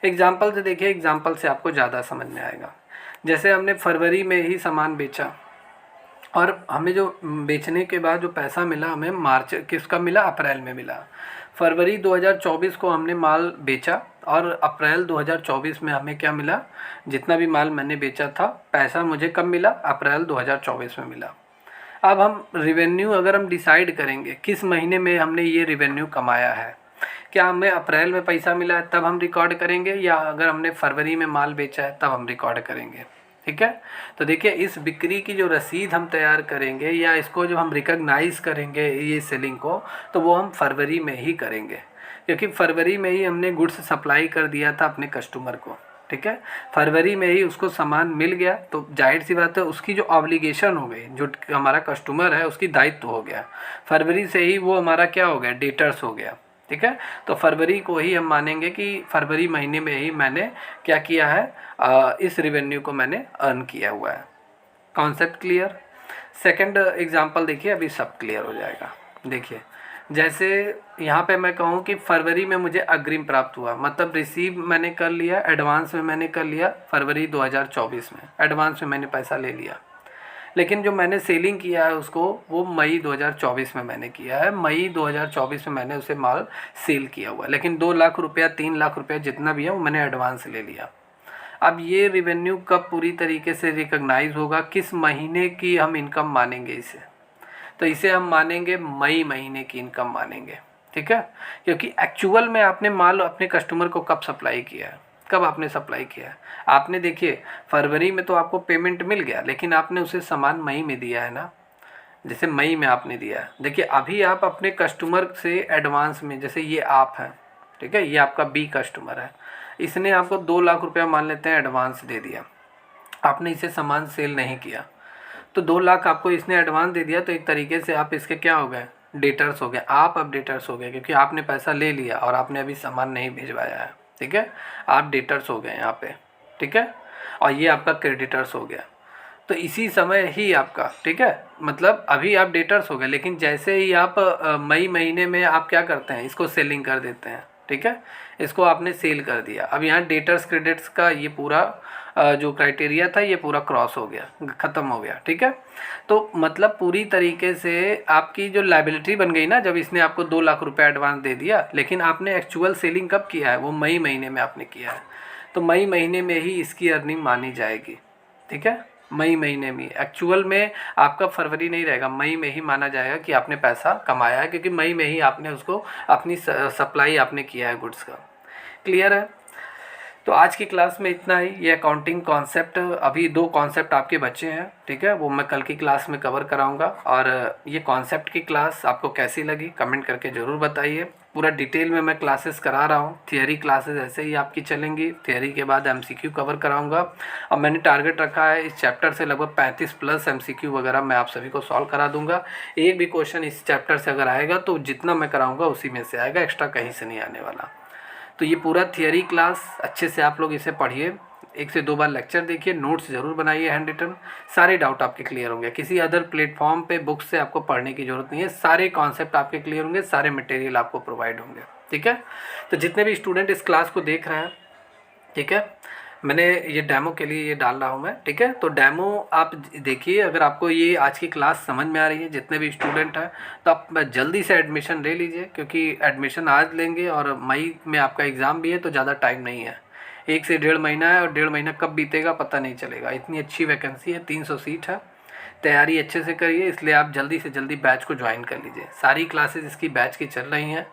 एग्जाम्पल से देखिए, एग्जाम्पल से आपको ज़्यादा समझ में आएगा। जैसे हमने फरवरी में ही सामान बेचा और हमें जो बेचने के बाद जो पैसा मिला, हमें मार्च किसका मिला, अप्रैल में मिला। फरवरी 2024 को हमने माल बेचा और अप्रैल 2024 में हमें क्या मिला, जितना भी माल मैंने बेचा था पैसा मुझे कब मिला, अप्रैल 2024 में मिला। अब हम रिवेन्यू अगर हम डिसाइड करेंगे किस महीने में हमने ये रिवेन्यू कमाया है, क्या हमें अप्रैल में पैसा मिला है तब हम रिकॉर्ड करेंगे, या अगर हमने फरवरी में माल बेचा है तब हम रिकॉर्ड करेंगे। ठीक है, तो देखिए इस बिक्री की जो रसीद हम तैयार करेंगे या इसको जो हम रिकॉग्नाइज़ करेंगे ये सेलिंग को, तो वो हम फरवरी में ही करेंगे, क्योंकि फरवरी में ही हमने गुड्स सप्लाई कर दिया था अपने कस्टमर को। ठीक है, फरवरी में ही उसको सामान मिल गया तो जाहिर सी बात है उसकी जो ऑब्लिगेशन हो गई, जो हमारा कस्टमर है उसकी दायित्व हो गया, फरवरी से ही वो हमारा क्या हो गया, डेटर्स हो गया। ठीक है, तो फरवरी को ही हम मानेंगे कि फरवरी महीने में ही मैंने क्या किया है, इस रिवेन्यू को मैंने अर्न किया हुआ है। Concept clear. सेकंड एग्जांपल देखिए, अभी सब क्लियर हो जाएगा। देखिए जैसे यहाँ पे मैं कहूँ कि फरवरी में मुझे अग्रिम प्राप्त हुआ, मतलब रिसीव मैंने कर लिया, एडवांस में मैंने कर लिया फरवरी 2024 में, एडवांस में मैंने पैसा ले लिया। लेकिन जो मैंने सेलिंग किया है उसको वो मई 2024 में मैंने किया है, मई 2024 में मैंने उसे माल सेल किया हुआ है, लेकिन 2 लाख रुपया 3 लाख रुपया जितना भी है वो मैंने एडवांस ले लिया। अब ये रिवेन्यू कब पूरी तरीके से रिकॉग्नाइज होगा, किस महीने की हम इनकम मानेंगे इसे, तो इसे हम मानेंगे मई महीने की इनकम मानेंगे। ठीक है, क्योंकि एक्चुअल में आपने माल अपने कस्टमर को कब सप्लाई किया है, कब आपने सप्लाई किया है। आपने देखिए फरवरी में तो आपको पेमेंट मिल गया, लेकिन आपने उसे सामान मई में दिया है ना, जैसे मई में आपने दिया है। देखिए अभी आप अपने कस्टमर से एडवांस में, जैसे ये आप हैं, ठीक है, ये आपका बी कस्टमर है, इसने आपको 2 लाख रुपया मान लेते हैं एडवांस दे दिया, आपने इसे सामान सेल नहीं किया, तो 2 लाख आपको इसने एडवांस दे दिया, तो एक तरीके से आप इसके क्या हो गए, डेटर्स हो गए। आप अब डेटर्स हो गए, क्योंकि आपने पैसा ले लिया और आपने अभी सामान नहीं भिजवाया है। ठीक है, आप डेटर्स हो गए यहाँ पे। ठीक है, और ये आपका क्रेडिटर्स हो गया, तो इसी समय ही आपका, ठीक है, मतलब अभी आप डेटर्स हो गए, लेकिन जैसे ही आप मई महीने में आप क्या करते हैं, इसको सेलिंग कर देते हैं। ठीक है, इसको आपने सेल कर दिया। अब यहाँ डेटर्स क्रेडिट्स का ये पूरा जो क्राइटेरिया था ये पूरा क्रॉस हो गया, ख़त्म हो गया। ठीक है, तो मतलब पूरी तरीके से आपकी जो लायबिलिटी बन गई ना, जब इसने आपको 2 लाख रुपए एडवांस दे दिया, लेकिन आपने एक्चुअल सेलिंग कब किया है, वो मई महीने में आपने किया है, तो मई महीने में ही इसकी अर्निंग मानी जाएगी। ठीक है, मई महीने में, एक्चुअल में आपका फरवरी नहीं रहेगा, मई में ही माना जाएगा कि आपने पैसा कमाया है, क्योंकि मई में ही आपने उसको अपनी सप्लाई आपने किया है गुड्स का। क्लियर है? तो आज की क्लास में इतना ही। ये अकाउंटिंग कॉन्सेप्ट, अभी 2 कॉन्सेप्ट आपके बचे हैं, ठीक है, वो मैं कल की क्लास में कवर कराऊंगा। और ये कॉन्सेप्ट की क्लास आपको कैसी लगी कमेंट करके ज़रूर बताइए। पूरा डिटेल में मैं क्लासेस करा रहा हूँ। थियरी क्लासेस ऐसे ही आपकी चलेंगी, थियरी के बाद MCQ कवर कराऊंगा। और मैंने टारगेट रखा है इस चैप्टर से लगभग 35+ MCQ वगैरह मैं आप सभी को सॉल्व करा दूंगा। एक भी क्वेश्चन इस चैप्टर से अगर आएगा तो जितना मैं कराऊँगा उसी में से आएगा, एक्स्ट्रा कहीं से नहीं आने वाला। तो ये पूरा थियरी क्लास अच्छे से आप लोग इसे पढ़िए, 1 से 2 बार लेक्चर देखिए, नोट्स ज़रूर बनाइए हैंड रिटन। सारे डाउट आपके क्लियर होंगे, किसी अदर प्लेटफॉर्म पे बुक से आपको पढ़ने की ज़रूरत नहीं है। सारे कॉन्सेप्ट आपके क्लियर होंगे, सारे मटेरियल आपको प्रोवाइड होंगे, ठीक है। तो जितने भी स्टूडेंट इस क्लास को देख रहे हैं, ठीक है, मैंने ये डेमो के लिए ये डाल रहा हूँ मैं, ठीक है। तो डेमो आप देखिए, अगर आपको ये आज की क्लास समझ में आ रही है, जितने भी स्टूडेंट हैं, तो आप जल्दी से एडमिशन ले लीजिए, क्योंकि एडमिशन आज लेंगे और मई में आपका एग्ज़ाम भी है, तो ज़्यादा टाइम नहीं है। 1 से 1.5 महीना है, और 1.5 महीना कब बीतेगा पता नहीं चलेगा। इतनी अच्छी वैकेंसी है, 300 सीट है। तैयारी अच्छे से करिए, इसलिए आप जल्दी से जल्दी बैच को ज्वाइन कर लीजिए। सारी क्लासेस इसकी बैच की चल रही हैं।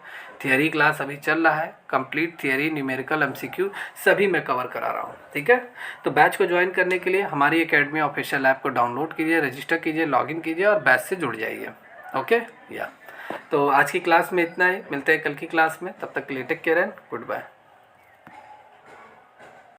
थियरी क्लास अभी चल रहा है, कंप्लीट थियरी, न्यूमेरिकल, MCQ सभी मैं कवर करा रहा हूँ, ठीक है। तो बैच को ज्वाइन करने के लिए हमारी एकेडमी ऑफिशियल ऐप को डाउनलोड कीजिए, रजिस्टर कीजिए, लॉगिन कीजिए और बैच से जुड़ जाइए, ओके। या तो आज की क्लास में इतना ही, मिलते हैं कल की क्लास में, तब तक के लिए take care and good bye.